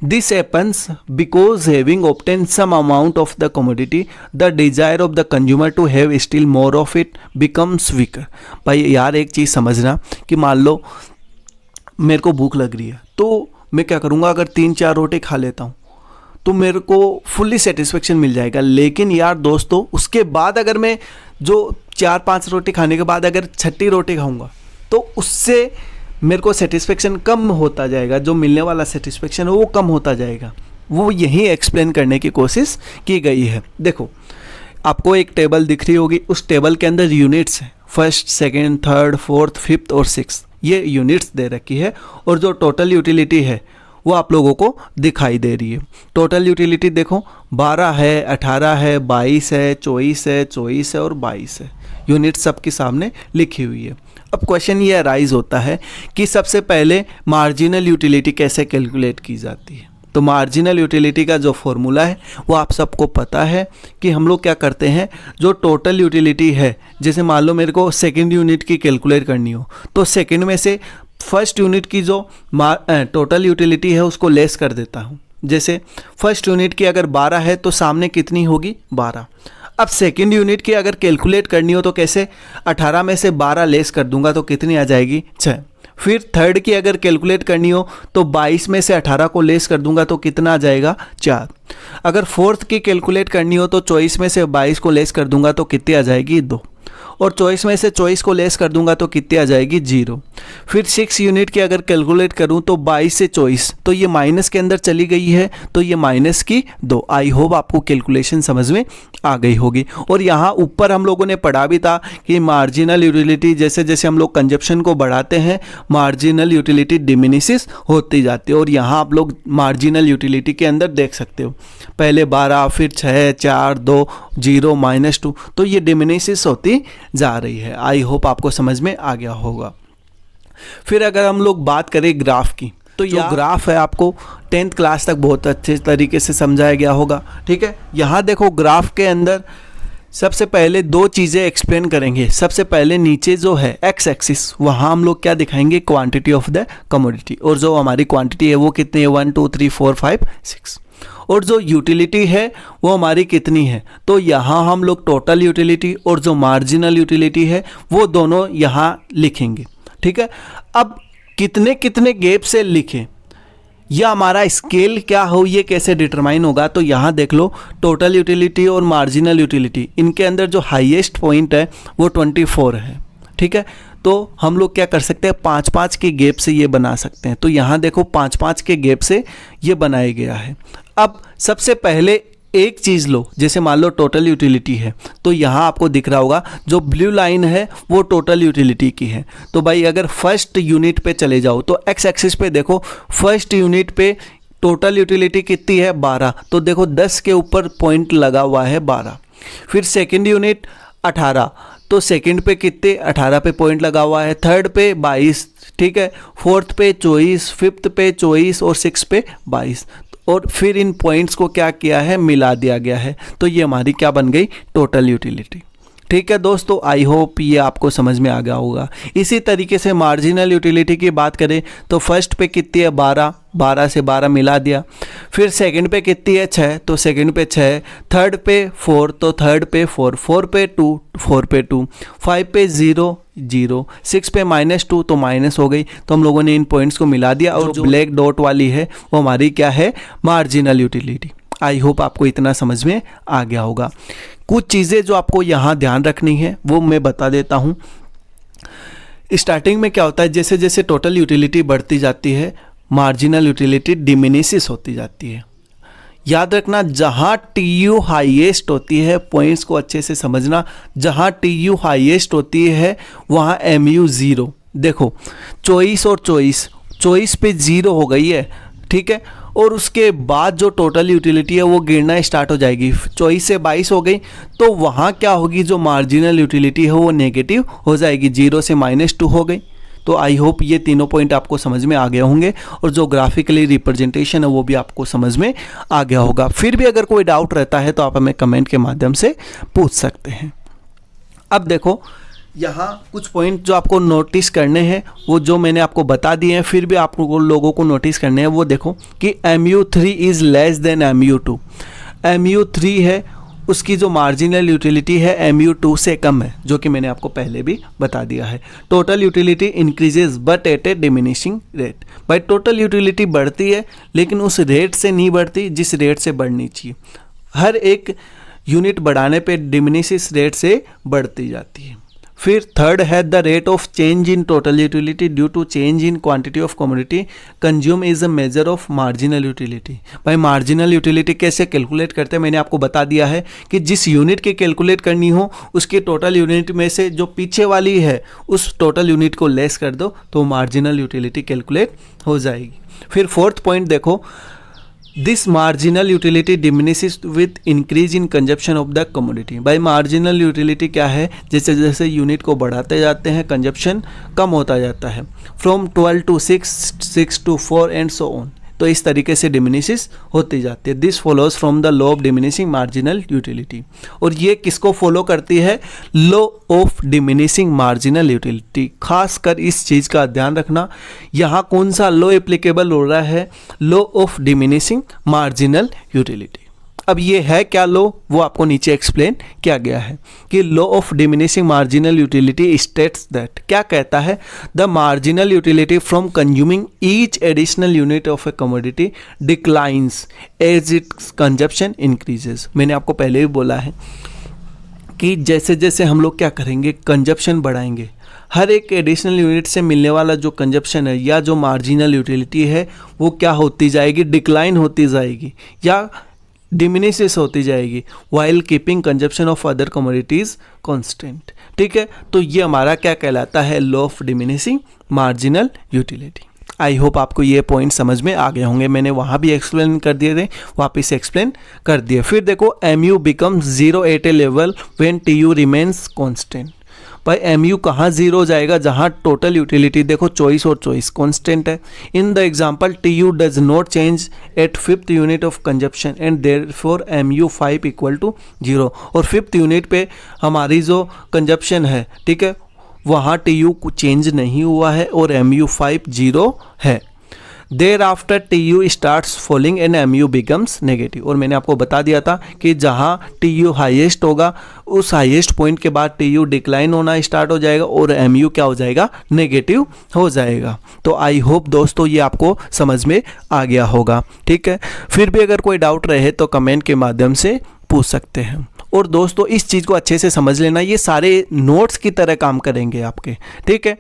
This happens because having obtain some amount of the commodity the desire of the consumer to have still more of it becomes weaker. भाई यार एक चीज़ समझना कि मान लो मेरे को भूख लग रही है तो मैं क्या करूँगा, अगर 3-4 रोटी खा लेता हूँ तो मेरे को फुल्ली सेटिस्फेक्शन मिल जाएगा। लेकिन यार दोस्तों उसके बाद अगर मैं जो 4-5 रोटी खाने के बाद अगर 6ठी रोटी खाऊंगा तो उससे मेरे को सेटिस्फेक्शन कम होता जाएगा, जो मिलने वाला सेटिस्फेक्शन है वो कम होता जाएगा। वो यही एक्सप्लेन करने की कोशिश की गई है। देखो आपको एक टेबल दिख रही होगी, उस टेबल के अंदर यूनिट्स हैं, 1st, 2nd, 3rd, 4th, 5th और 6th, ये यूनिट्स दे रखी है। और जो टोटल यूटिलिटी है वो आप लोगों को दिखाई दे रही है। टोटल यूटिलिटी देखो 12 है, 18 है, 22 है, 24 है और 22 है। यूनिट सबके सामने लिखी हुई है। अब क्वेश्चन ये अराइज होता है कि सबसे पहले मार्जिनल यूटिलिटी कैसे कैलकुलेट की जाती है। तो मार्जिनल यूटिलिटी का जो फॉर्मूला है वो आप सबको पता है कि हम लोग क्या करते हैं, जो टोटल यूटिलिटी है, जैसे मान लो मेरे को 2nd यूनिट की कैलकुलेट करनी हो तो 2nd में से 1st यूनिट की जो टोटल यूटिलिटी है उसको लेस कर देता हूँ। जैसे 1st यूनिट की अगर 12 है तो सामने कितनी होगी, 12। अब 2nd यूनिट की अगर कैलकुलेट करनी हो तो कैसे, 18 में से 12 लेस कर दूंगा तो कितनी आ जाएगी, 6। फिर थर्ड की अगर कैलकुलेट करनी हो तो 22 में से 18 को लेस कर दूंगा तो कितना आ जाएगा 4। अगर फोर्थ की कैलकुलेट करनी हो तो 24 में से 22 को लेस कर दूंगा तो कितनी आ जाएगी 2, और 24 में से 24 को लेस कर दूंगा तो कितनी आ जाएगी 0। फिर 6 यूनिट की अगर कैलकुलेट करूं तो 22 से 24, तो ये माइनस के अंदर चली गई है तो ये माइनस की 2। आई होप आपको कैलकुलेशन समझ में आ गई होगी। और यहाँ ऊपर हम लोगों ने पढ़ा भी था कि मार्जिनल यूटिलिटी जैसे जैसे हम लोग कंजप्शन को बढ़ाते हैं मार्जिनल यूटिलिटी डिमिनिशिस होती जाती है। और यहाँ आप लोग मार्जिनल यूटिलिटी के अंदर देख सकते हो, पहले 12, फिर 6, 4, 2, 0, -2, तो ये डिमिनिशिस होती जा रही है। आई होप आपको समझ में आ गया होगा। फिर अगर हम लोग बात करें ग्राफ की, तो जो ग्राफ है आपको 10th क्लास तक बहुत अच्छे तरीके से समझाया गया होगा, ठीक है। यहाँ देखो ग्राफ के अंदर सबसे पहले 2 चीज़ें एक्सप्लेन करेंगे। सबसे पहले नीचे जो है एक्स एक्सिस, वहाँ हम लोग क्या दिखाएंगे, क्वांटिटी ऑफ द कमोडिटी, और जो हमारी क्वांटिटी है वो कितनी है 1 2 3 4 5 6, और जो यूटिलिटी है वो हमारी कितनी है, तो यहाँ हम लोग टोटल यूटिलिटी और जो मार्जिनल यूटिलिटी है वो दोनों यहाँ लिखेंगे, ठीक है। अब कितने कितने गैप से लिखें या हमारा स्केल क्या हो ये कैसे डिटरमाइन होगा, तो यहाँ देख लो टोटल यूटिलिटी और मार्जिनल यूटिलिटी, इनके अंदर जो हाईएस्ट पॉइंट है वो 24 है, ठीक है। तो हम लोग क्या कर सकते हैं 5-5 के गैप से ये बना सकते हैं। तो यहाँ देखो 5-5 के गैप से ये बनाया गया है। अब सबसे पहले एक चीज़ लो, जैसे मान लो टोटल यूटिलिटी है, तो यहाँ आपको दिख रहा होगा जो ब्लू लाइन है वो टोटल यूटिलिटी की है। तो भाई अगर फर्स्ट यूनिट पे चले जाओ तो एक्स एक्सिस पे देखो फर्स्ट यूनिट पे टोटल यूटिलिटी कितनी है 12, तो देखो 10 के ऊपर पॉइंट लगा हुआ है 12। फिर सेकेंड यूनिट 18, तो सेकंड पे कितने 18 पे पॉइंट लगा हुआ है, थर्ड पे 22, ठीक है, फोर्थ पे 24, फिफ्थ पे 24 और 6 पे 22, और फिर इन पॉइंट्स को क्या किया है मिला दिया गया है। तो ये हमारी क्या बन गई टोटल यूटिलिटी, ठीक है दोस्तों। आई होप ये आपको समझ में आ गया होगा। इसी तरीके से मार्जिनल यूटिलिटी की बात करें तो फर्स्ट पे कितनी है 12, 12 से 12 मिला दिया। फिर सेकंड पे कितनी है 6, तो सेकंड पे 6, थर्ड पे 4, तो थर्ड पे 4, 4 पे 2, 4 पे 2, 5 पे 0, 0, 6 पे -2, तो माइनस हो गई। तो हम लोगों ने इन पॉइंट्स को मिला दिया, और जो ब्लैक डॉट वाली है वो हमारी क्या है मार्जिनल यूटिलिटी। आई होप आपको इतना समझ में आ गया होगा। कुछ चीज़ें जो आपको यहाँ ध्यान रखनी है वो मैं बता देता हूँ। स्टार्टिंग में क्या होता है, जैसे जैसे टोटल यूटिलिटी बढ़ती जाती है मार्जिनल यूटिलिटी डिमिनिशिस होती जाती है। याद रखना जहाँ TU हाईएस्ट होती है, पॉइंट्स को अच्छे से समझना, जहाँ TU हाईएस्ट होती है वहाँ MU 0। देखो 24 और 24 पे 0 हो गई है, ठीक है, और उसके बाद जो टोटल यूटिलिटी है वो गिरना स्टार्ट हो जाएगी। 24 से 22 हो गई, तो वहाँ क्या होगी जो मार्जिनल यूटिलिटी है वो नेगेटिव हो जाएगी, 0 से -2 हो गई। तो आई होप ये तीनों पॉइंट आपको समझ में आ गए होंगे, और जो ग्राफिकली रिप्रेजेंटेशन है वो भी आपको समझ में आ गया होगा। फिर भी अगर कोई डाउट रहता है तो आप हमें कमेंट के माध्यम से पूछ सकते हैं। अब देखो यहाँ कुछ पॉइंट जो आपको नोटिस करने हैं वो जो मैंने आपको बता दिए हैं, फिर भी आप लोगों को नोटिस करने हैं। वो देखो कि MU3 is less then MU2। MU3 है उसकी जो मार्जिनल यूटिलिटी है MU2 से कम है, जो कि मैंने आपको पहले भी बता दिया है। Total utility increases but at A diminishing rate. भाई टोटल यूटिलिटी बढ़ती है लेकिन उस रेट से नहीं बढ़ती जिस रेट से बढ़नी चाहिए। हर एक यूनिट बढ़ाने पे डिमिनिशिस रेट से बढ़ती जाती है। फिर थर्ड है the rate of change in total utility due to change in quantity of commodity consume is a measure of marginal utility. भाई मार्जिनल यूटिलिटी कैसे कैलकुलेट करते हैं मैंने आपको बता दिया है कि जिस यूनिट की कैलकुलेट करनी हो उसकी टोटल यूनिट में से जो पीछे वाली है उस टोटल यूनिट को लेस कर दो तो मार्जिनल यूटिलिटी कैलकुलेट हो जाएगी। फिर फोर्थ पॉइंट देखो, this marginal utility diminishes with increase in consumption of the commodity. भाई मार्जिनल यूटिलिटी क्या है, जैसे जैसे यूनिट को बढ़ाते जाते हैं कंजप्शन कम होता जाता है, from 12 to 6, 6 to 4 and so on. तो इस तरीके से डिमिनिशिस होती जाती है। This follows from the law of diminishing marginal utility. और ये किसको फॉलो करती है, law of diminishing marginal utility. खासकर इस चीज़ का ध्यान रखना, यहाँ कौन सा लॉ एप्लीकेबल हो रहा है, law of diminishing marginal utility. अब ये है क्या लो, वो आपको नीचे एक्सप्लेन किया गया है कि law of diminishing marginal utility states that, क्या कहता है, the marginal utility from consuming each additional unit of a commodity declines as its consumption increases. मैंने आपको पहले भी बोला है कि जैसे जैसे हम लोग क्या करेंगे, कंजप्शन बढ़ाएंगे, हर एक एडिशनल यूनिट से मिलने वाला जो कंजप्शन है या जो मार्जिनल यूटिलिटी है वो क्या होती जाएगी, डिक्लाइन होती जाएगी या डिमिनिशेस होती जाएगी, while keeping consumption of other commodities constant. ठीक है, तो ये हमारा क्या कहलाता है, law of diminishing marginal utility. I hope आपको ये पॉइंट समझ में आ गए होंगे, मैंने वहाँ भी एक्सप्लेन कर दिए थे, वापस एक्सप्लेन कर दिए। फिर देखो MU becomes zero at a level when TU remains constant. भाई MU कहाँ जीरो हो जाएगा, जहाँ टोटल यूटिलिटी देखो चॉइस और चॉइस कांस्टेंट है। In the example TU does not change at fifth unit of consumption and therefore MU 5 equal to 0। और fifth unit पे हमारी जो कंजप्शन है, ठीक है, वहाँ TU को चेंज नहीं हुआ है और MU 5 0 है। There after TU starts falling and MU becomes negative. और मैंने आपको बता दिया था कि जहाँ TU हाईएस्ट होगा उस हाईएस्ट पॉइंट के बाद TU डिक्लाइन होना स्टार्ट हो जाएगा और MU क्या हो जाएगा, नेगेटिव हो जाएगा। तो आई होप दोस्तों ये आपको समझ में आ गया होगा। ठीक है, फिर भी अगर कोई डाउट रहे तो कमेंट के माध्यम से पूछ सकते हैं। और दोस्तों इस चीज़ को अच्छे से समझ लेना, ये सारे नोट्स की तरह काम करेंगे आपके। ठीक है,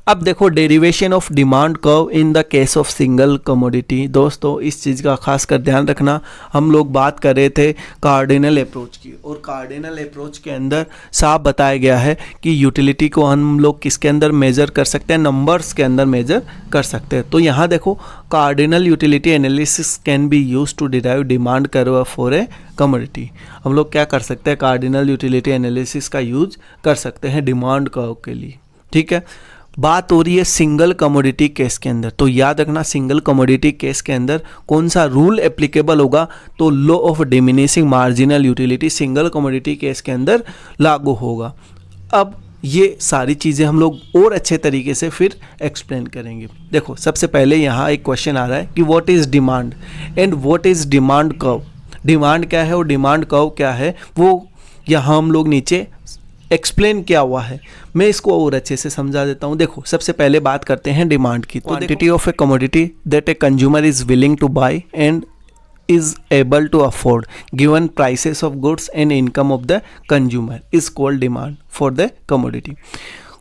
अब देखो derivation of demand curve in the case of single commodity. दोस्तों इस चीज़ का खास कर ध्यान रखना, हम लोग बात कर रहे थे कार्डिनल अप्रोच की, और कार्डिनल अप्रोच के अंदर साफ बताया गया है कि यूटिलिटी को हम लोग किसके अंदर मेजर कर सकते हैं, नंबर्स के अंदर मेजर कर सकते हैं। तो यहाँ देखो cardinal utility analysis can be use to derive demand curve for a commodity. हम लोग क्या कर सकते हैं, कार्डिनल यूटिलिटी एनालिसिस का यूज कर सकते हैं डिमांड कर्व के लिए। ठीक है, बात हो रही है सिंगल कमोडिटी केस के अंदर, तो याद रखना सिंगल कमोडिटी केस के अंदर कौन सा रूल एप्लीकेबल होगा, तो law of diminishing marginal utility single commodity case के अंदर लागू होगा। अब ये सारी चीज़ें हम लोग और अच्छे तरीके से फिर एक्सप्लेन करेंगे। देखो सबसे पहले यहाँ एक क्वेश्चन आ रहा है कि what is demand and what is demand curve. Demand क्या है और डिमांड कर्व क्या है, वो यहाँ हम लोग नीचे एक्सप्लेन किया हुआ है, मैं इसको और अच्छे से समझा देता हूँ। देखो सबसे पहले बात करते हैं डिमांड की। Quantity of a commodity that a consumer is willing to buy and is able to afford given prices of goods and income of the consumer is called demand for the commodity।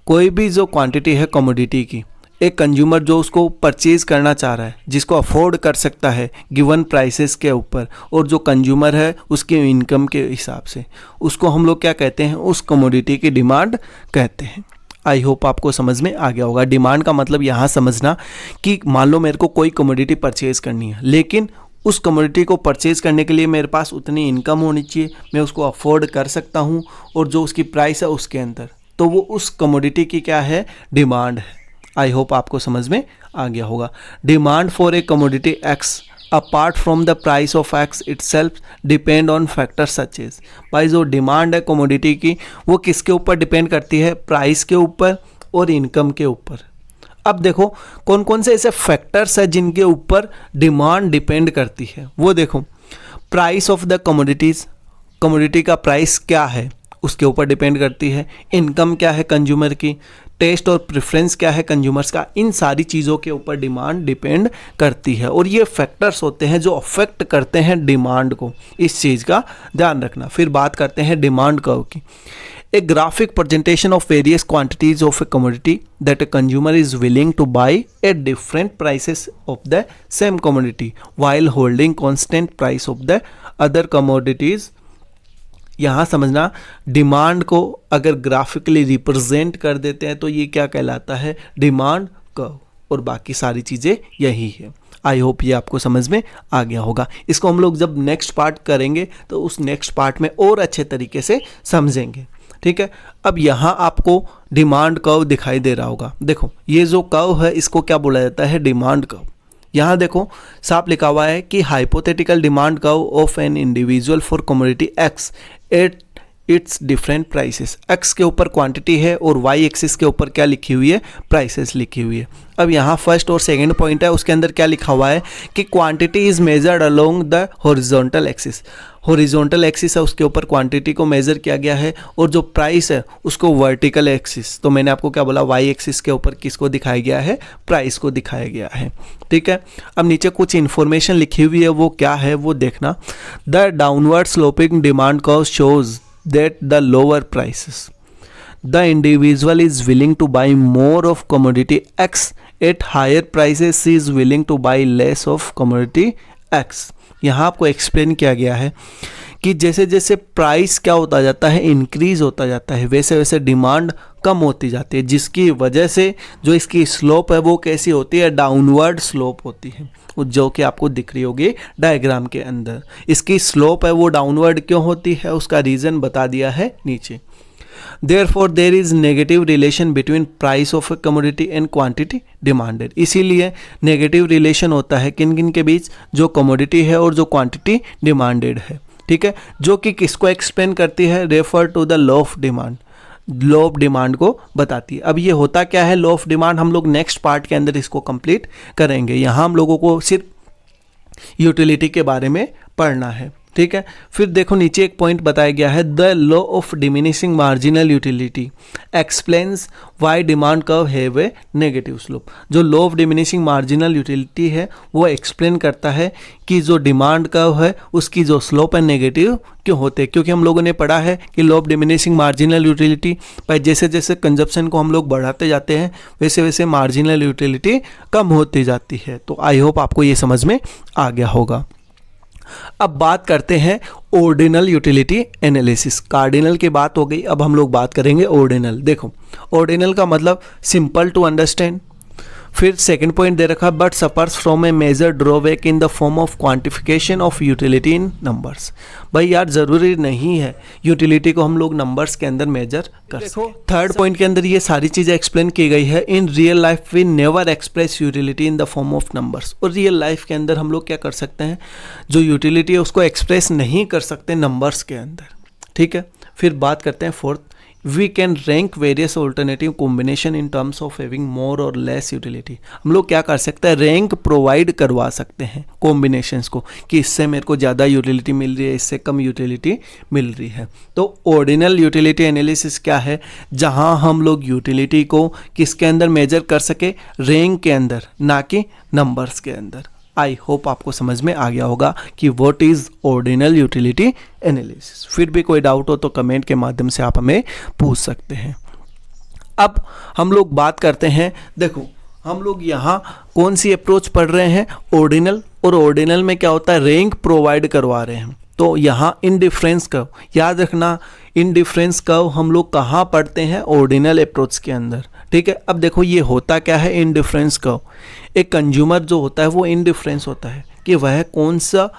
कोई भी जो quantity है commodity की, एक consumer जो उसको purchase करना चाह रहा है, जिसको अफोर्ड कर सकता है गिवन प्राइसेस के ऊपर, और जो कंज्यूमर है उसके इनकम के हिसाब से, उसको हम लोग क्या कहते हैं, उस कमोडिटी की डिमांड कहते हैं। आई होप आपको समझ में आ गया होगा। डिमांड का मतलब यहाँ समझना कि मान लो मेरे को कोई कमोडिटी परचेज करनी है, लेकिन उस कमोडिटी को परचेज करने के लिए मेरे पास उतनी इनकम होनी चाहिए, मैं उसको अफोर्ड कर सकता हूँ, और जो उसकी प्राइस है उसके अंदर, तो वो उस कमोडिटी की क्या है, डिमांड है। आई होप आपको समझ में आ गया होगा। Demand for a commodity X apart from the price of X itself depend on factor such as. भाई जो डिमांड है कमोडिटी की वो किसके ऊपर डिपेंड करती है, प्राइस के ऊपर और इनकम के ऊपर। अब देखो कौन कौन से ऐसे फैक्टर्स है जिनके ऊपर डिमांड डिपेंड करती है, वो देखो। Price of the commodities, commodity का प्राइस क्या है उसके ऊपर डिपेंड करती है। इनकम क्या है कंज्यूमर की, टेस्ट और प्रेफरेंस क्या है कंज्यूमर्स का, इन सारी चीज़ों के ऊपर डिमांड डिपेंड करती है, और ये फैक्टर्स होते हैं जो अफेक्ट करते हैं डिमांड को। इस चीज़ का ध्यान रखना। फिर बात करते हैं डिमांड कर्व की। A graphic presentation of various quantities of a commodity that a consumer is willing to buy at different prices of the same commodity while holding constant price of the other commodities। यहाँ समझना, demand को अगर graphically represent कर देते हैं तो ये क्या कहलाता है, डिमांड कर्व, और बाकी सारी चीज़ें यही है। आई होप ये आपको समझ में आ गया होगा। इसको हम लोग जब नेक्स्ट पार्ट करेंगे तो उस नेक्स्ट पार्ट में और अच्छे तरीके से समझेंगे। ठीक है, अब यहाँ आपको डिमांड कर्व दिखाई दे रहा होगा। देखो ये जो कर्व है इसको क्या बोला जाता है, डिमांड कर्व। यहाँ देखो साफ लिखा हुआ है कि hypothetical demand curve of an individual for commodity x at its different prices. X के ऊपर क्वांटिटी है और वाई एक्सिस के ऊपर क्या लिखी हुई है, प्राइसेस लिखी हुई है। अब यहाँ फर्स्ट और सेकंड पॉइंट है, उसके अंदर क्या लिखा हुआ है कि quantity is measured along the horizontal axis. Horizontal axis है उसके ऊपर क्वांटिटी को मेजर किया गया है और जो प्राइस है उसको वर्टिकल एक्सिस, तो मैंने आपको क्या बोला, वाई एक्सिस के ऊपर किसको दिखाया गया है, प्राइस को दिखाया गया है। ठीक है, अब नीचे कुछ इन्फॉर्मेशन लिखी हुई है, वो क्या है वो देखना। The downward sloping demand curve shows that the lower prices the individual is willing to buy more of commodity X at higher prices, he is willing to buy less of commodity X। यहाँ आपको explain किया गया है कि जैसे जैसे price क्या होता जाता है, इंक्रीज होता जाता है, वैसे वैसे डिमांड कम होती जाती है, जिसकी वजह से जो इसकी स्लोप है वो कैसी होती है, डाउनवर्ड स्लोप होती है, जो कि आपको दिख रही होगी डायग्राम के अंदर। इसकी स्लोप है वो डाउनवर्ड क्यों होती है, उसका रीज़न बता दिया है नीचे। Therefore, there is negative relation between price of a commodity and quantity demanded। इसीलिए नेगेटिव रिलेशन होता है किन किन के बीच, जो कमोडिटी है और जो क्वांटिटी डिमांडेड है। ठीक है, जो कि किसको एक्सप्लेन करती है, refer to the law of demand, law of demand को बताती है। अब ये होता क्या है लॉ ऑफ डिमांड, हम लोग नेक्स्ट पार्ट के अंदर इसको कंप्लीट करेंगे। यहाँ हम लोगों को सिर्फ यूटिलिटी के बारे में पढ़ना है। ठीक है, फिर देखो नीचे एक पॉइंट बताया गया है, the law of diminishing marginal utility explains why demand curve have a negative slope. जो law of diminishing marginal utility है वो एक्सप्लेन करता है कि जो डिमांड कर्व है उसकी जो स्लोप है नेगेटिव क्यों होते हैं, क्योंकि हम लोगों ने पढ़ा है कि law of diminishing marginal utility पर जैसे जैसे कंजप्शन को हम लोग बढ़ाते जाते हैं वैसे वैसे मार्जिनल यूटिलिटी कम होती जाती है। तो आई होप आपको ये समझ में आ गया होगा। अब बात करते हैं ऑर्डिनल यूटिलिटी एनालिसिस। कार्डिनल की बात हो गई, अब हम लोग बात करेंगे ऑर्डिनल। देखो ऑर्डिनल का मतलब सिंपल टू अंडरस्टैंड। फिर सेकंड पॉइंट दे रखा, but suffers from a major drawback in the form of quantification of utility in numbers. भाई यार ज़रूरी नहीं है यूटिलिटी को हम लोग नंबर्स के अंदर मेजर कर सकें। थर्ड पॉइंट के अंदर ये सारी चीज़ें एक्सप्लेन की गई है। In real life we never express utility in the form of numbers. और रियल लाइफ के अंदर हम लोग क्या कर सकते हैं, जो यूटिलिटी है उसको एक्सप्रेस नहीं कर सकते नंबर्स के अंदर। ठीक है, फिर बात करते हैं fourth, we can rank various alternative combination in terms of having more और लेस यूटिलिटी। हम लोग क्या कर सकते हैं, रैंक प्रोवाइड करवा सकते हैं कॉम्बिनेशंस को कि इससे मेरे को ज़्यादा यूटिलिटी मिल रही है, इससे कम यूटिलिटी मिल रही है। तो ऑर्डिनल यूटिलिटी एनालिसिस क्या है, जहां हम लोग यूटिलिटी को किसके अंदर मेजर कर सके, रैंक के अंदर, ना कि नंबर्स के अंदर। आई होप आपको समझ में आ गया होगा कि what is ordinal utility analysis. फिर भी कोई डाउट हो तो कमेंट के माध्यम से आप हमें पूछ सकते हैं। अब हम लोग बात करते हैं, देखो हम लोग यहाँ कौन सी अप्रोच पढ़ रहे हैं, ऑर्डिनल। और ऑर्डिनल में क्या होता है, रैंक प्रोवाइड करवा रहे हैं। तो यहाँ इनडिफरेंस कर्व याद रखना, इनडिफरेंस कर्व हम लोग कहाँ पढ़ते हैं, ऑर्डिनल अप्रोच के अंदर। ठीक है, अब देखो ये होता क्या है इनडिफरेंस कर्व। एक कंज्यूमर जो होता है वो इनडिफरेंस होता है कि वह कौन सा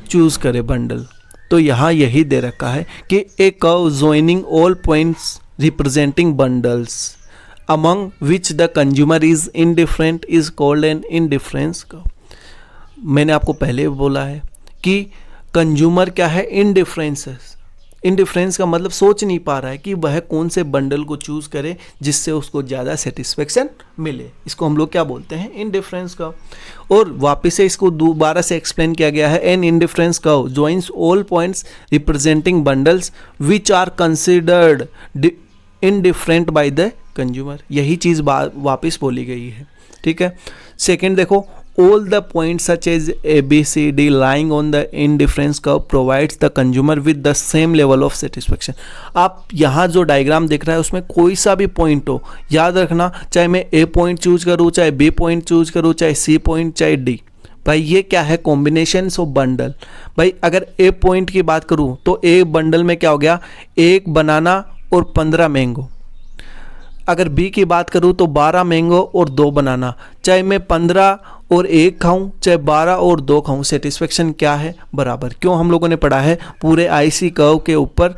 चूज़ करे बंडल। तो यहाँ यही दे रखा है कि a curve joining all points representing bundles among which the consumer is indifferent is called an indifference curve. मैंने आपको पहले बोला है कि कंज्यूमर क्या है, इनडिफरेंस है। इनडिफरेंस का मतलब सोच नहीं पा रहा है कि वह कौन से बंडल को चूज़ करे जिससे उसको ज़्यादा सेटिस्फेक्शन मिले। इसको हम लोग क्या बोलते हैं, इनडिफरेंस कर्व। और वापस से इसको दोबारा से एक्सप्लेन किया गया है, an indifference curve joins all points representing bundles which are considered indifferent by the consumer. यही चीज़ वापस बोली गई है। ठीक है, सेकेंड देखो, all the points such as A, B, C, D lying on the indifference curve provides the consumer with the same level of satisfaction। आप यहाँ जो डायग्राम दिख रहा है उसमें कोई सा भी पॉइंट हो, याद रखना, चाहे मैं A पॉइंट चूज करूँ, चाहे B पॉइंट चूज करूँ, चाहे C पॉइंट, चाहे D। भाई ये क्या है, कॉम्बिनेशंस ऑफ बंडल। भाई अगर A पॉइंट की बात करूँ तो A बंडल में क्या हो गया, 1 बनाना और 15 मैंगो। अगर बी की बात करूँ तो 12 मैंगो और 2 बनाना। चाहे मैं 15 और 1 खाऊं, चाहे 12 और 2 खाऊं, सेटिस्फेक्शन क्या है, बराबर। क्यों, हम लोगों ने पढ़ा है पूरे आईसी कर्व के ऊपर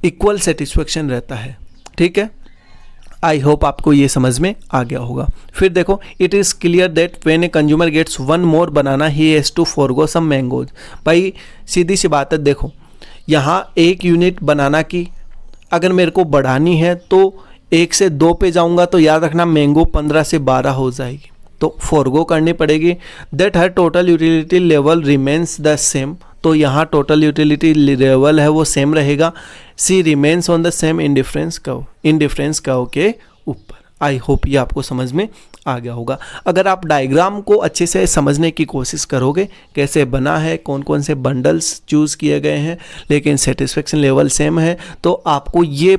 इक्वल सेटिस्फेक्शन रहता है। ठीक है, आई होप आपको ये समझ में आ गया होगा। फिर देखो, it is clear that when a consumer gets 1 more banana he has to forgo some mangoes. भाई सीधी सी बात है, देखो यहाँ 1 यूनिट बनाना की अगर मेरे को बढ़ानी है तो 1 से 2 पे जाऊंगा तो याद रखना मैंगो 15 से 12 हो जाएगी, तो फॉरगो करनी पड़ेगी। That her total utility level remains the same, तो यहाँ टोटल यूटिलिटी लेवल है वो सेम रहेगा। She remains on the same indifference curve के ऊपर। आई होप ये आपको समझ में आ गया होगा। अगर आप डायग्राम को अच्छे से समझने की कोशिश करोगे, कैसे बना है, कौन कौन से बंडल्स चूज़ किए गए हैं, लेकिन सेटिस्फेक्शन लेवल सेम है, तो आपको ये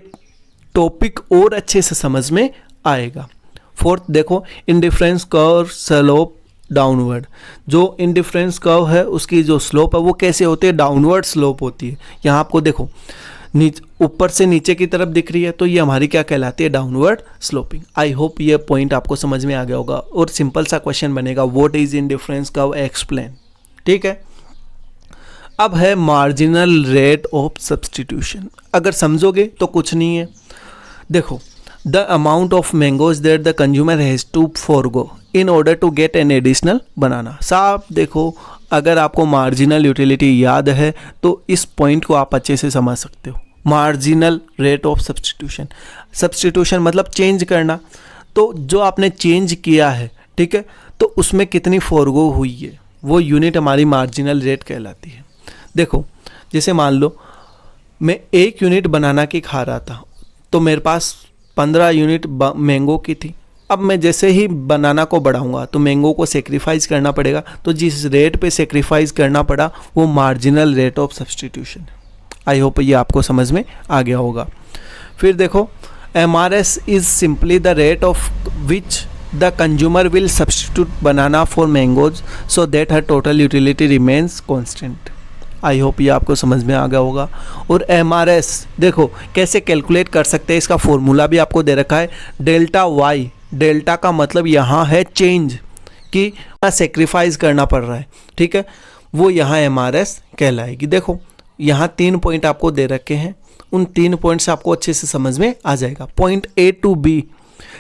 टॉपिक और अच्छे से समझ में आएगा। फोर्थ देखो, इंडिफरेंस कर्व स्लोप डाउनवर्ड। जो इंडिफरेंस कर्व है उसकी जो स्लोप है वो कैसे होती है, डाउनवर्ड स्लोप होती है। यहाँ आपको देखो ऊपर से नीचे की तरफ दिख रही है, तो ये हमारी क्या कहलाती है, डाउनवर्ड स्लोपिंग। आई होप ये पॉइंट आपको समझ में आ गया होगा। और सिंपल सा क्वेश्चन बनेगा, what is indifference curve, explain. ठीक है, अब है मार्जिनल रेट ऑफ सब्सटीट्यूशन। अगर समझोगे तो कुछ नहीं है। देखो, the amount of mangoes that the consumer has to forgo in order to get an additional banana. साफ देखो, अगर आपको मार्जिनल यूटिलिटी याद है तो इस पॉइंट को आप अच्छे से समझ सकते हो। Marginal rate of substitution, substitution मतलब चेंज करना। तो जो आपने चेंज किया है, ठीक है, तो उसमें कितनी फॉरगो हुई है, वो यूनिट हमारी मार्जिनल रेट कहलाती है। देखो, जैसे मान लो मैं 1 यूनिट बनाना की खा रहा था, तो मेरे पास 15 यूनिट मैंगो की थी। अब मैं जैसे ही बनाना को बढ़ाऊंगा तो मैंगो को सेक्रीफाइस करना पड़ेगा, तो जिस रेट पे सेक्रीफाइस करना पड़ा वो मार्जिनल रेट ऑफ सब्सटीट्यूशन है। आई होप ये आपको समझ में आ गया होगा। फिर देखो, MRS is simply the rate of which the consumer will substitute banana for mangoes so that her total utility remains constant. I hope ये आपको समझ में आ गया होगा। और MRS देखो कैसे कैलकुलेट कर सकते हैं, इसका फॉर्मूला भी आपको दे रखा है, डेल्टा वाई। डेल्टा का मतलब यहाँ है चेंज, कि सेक्रीफाइस करना पड़ रहा है, ठीक है, वो यहाँ MRS कहलाएगी। देखो यहाँ 3 पॉइंट आपको दे रखे हैं, उन 3 पॉइंट से आपको अच्छे से समझ में आ जाएगा। Point A to B,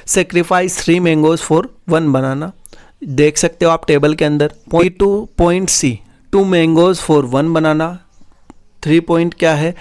sacrifice 3 mangoes for 1 बनाना, देख सकते हो आप टेबल के अंदर। Point C, 2 mangoes for 1 banana. 3 point क्या है,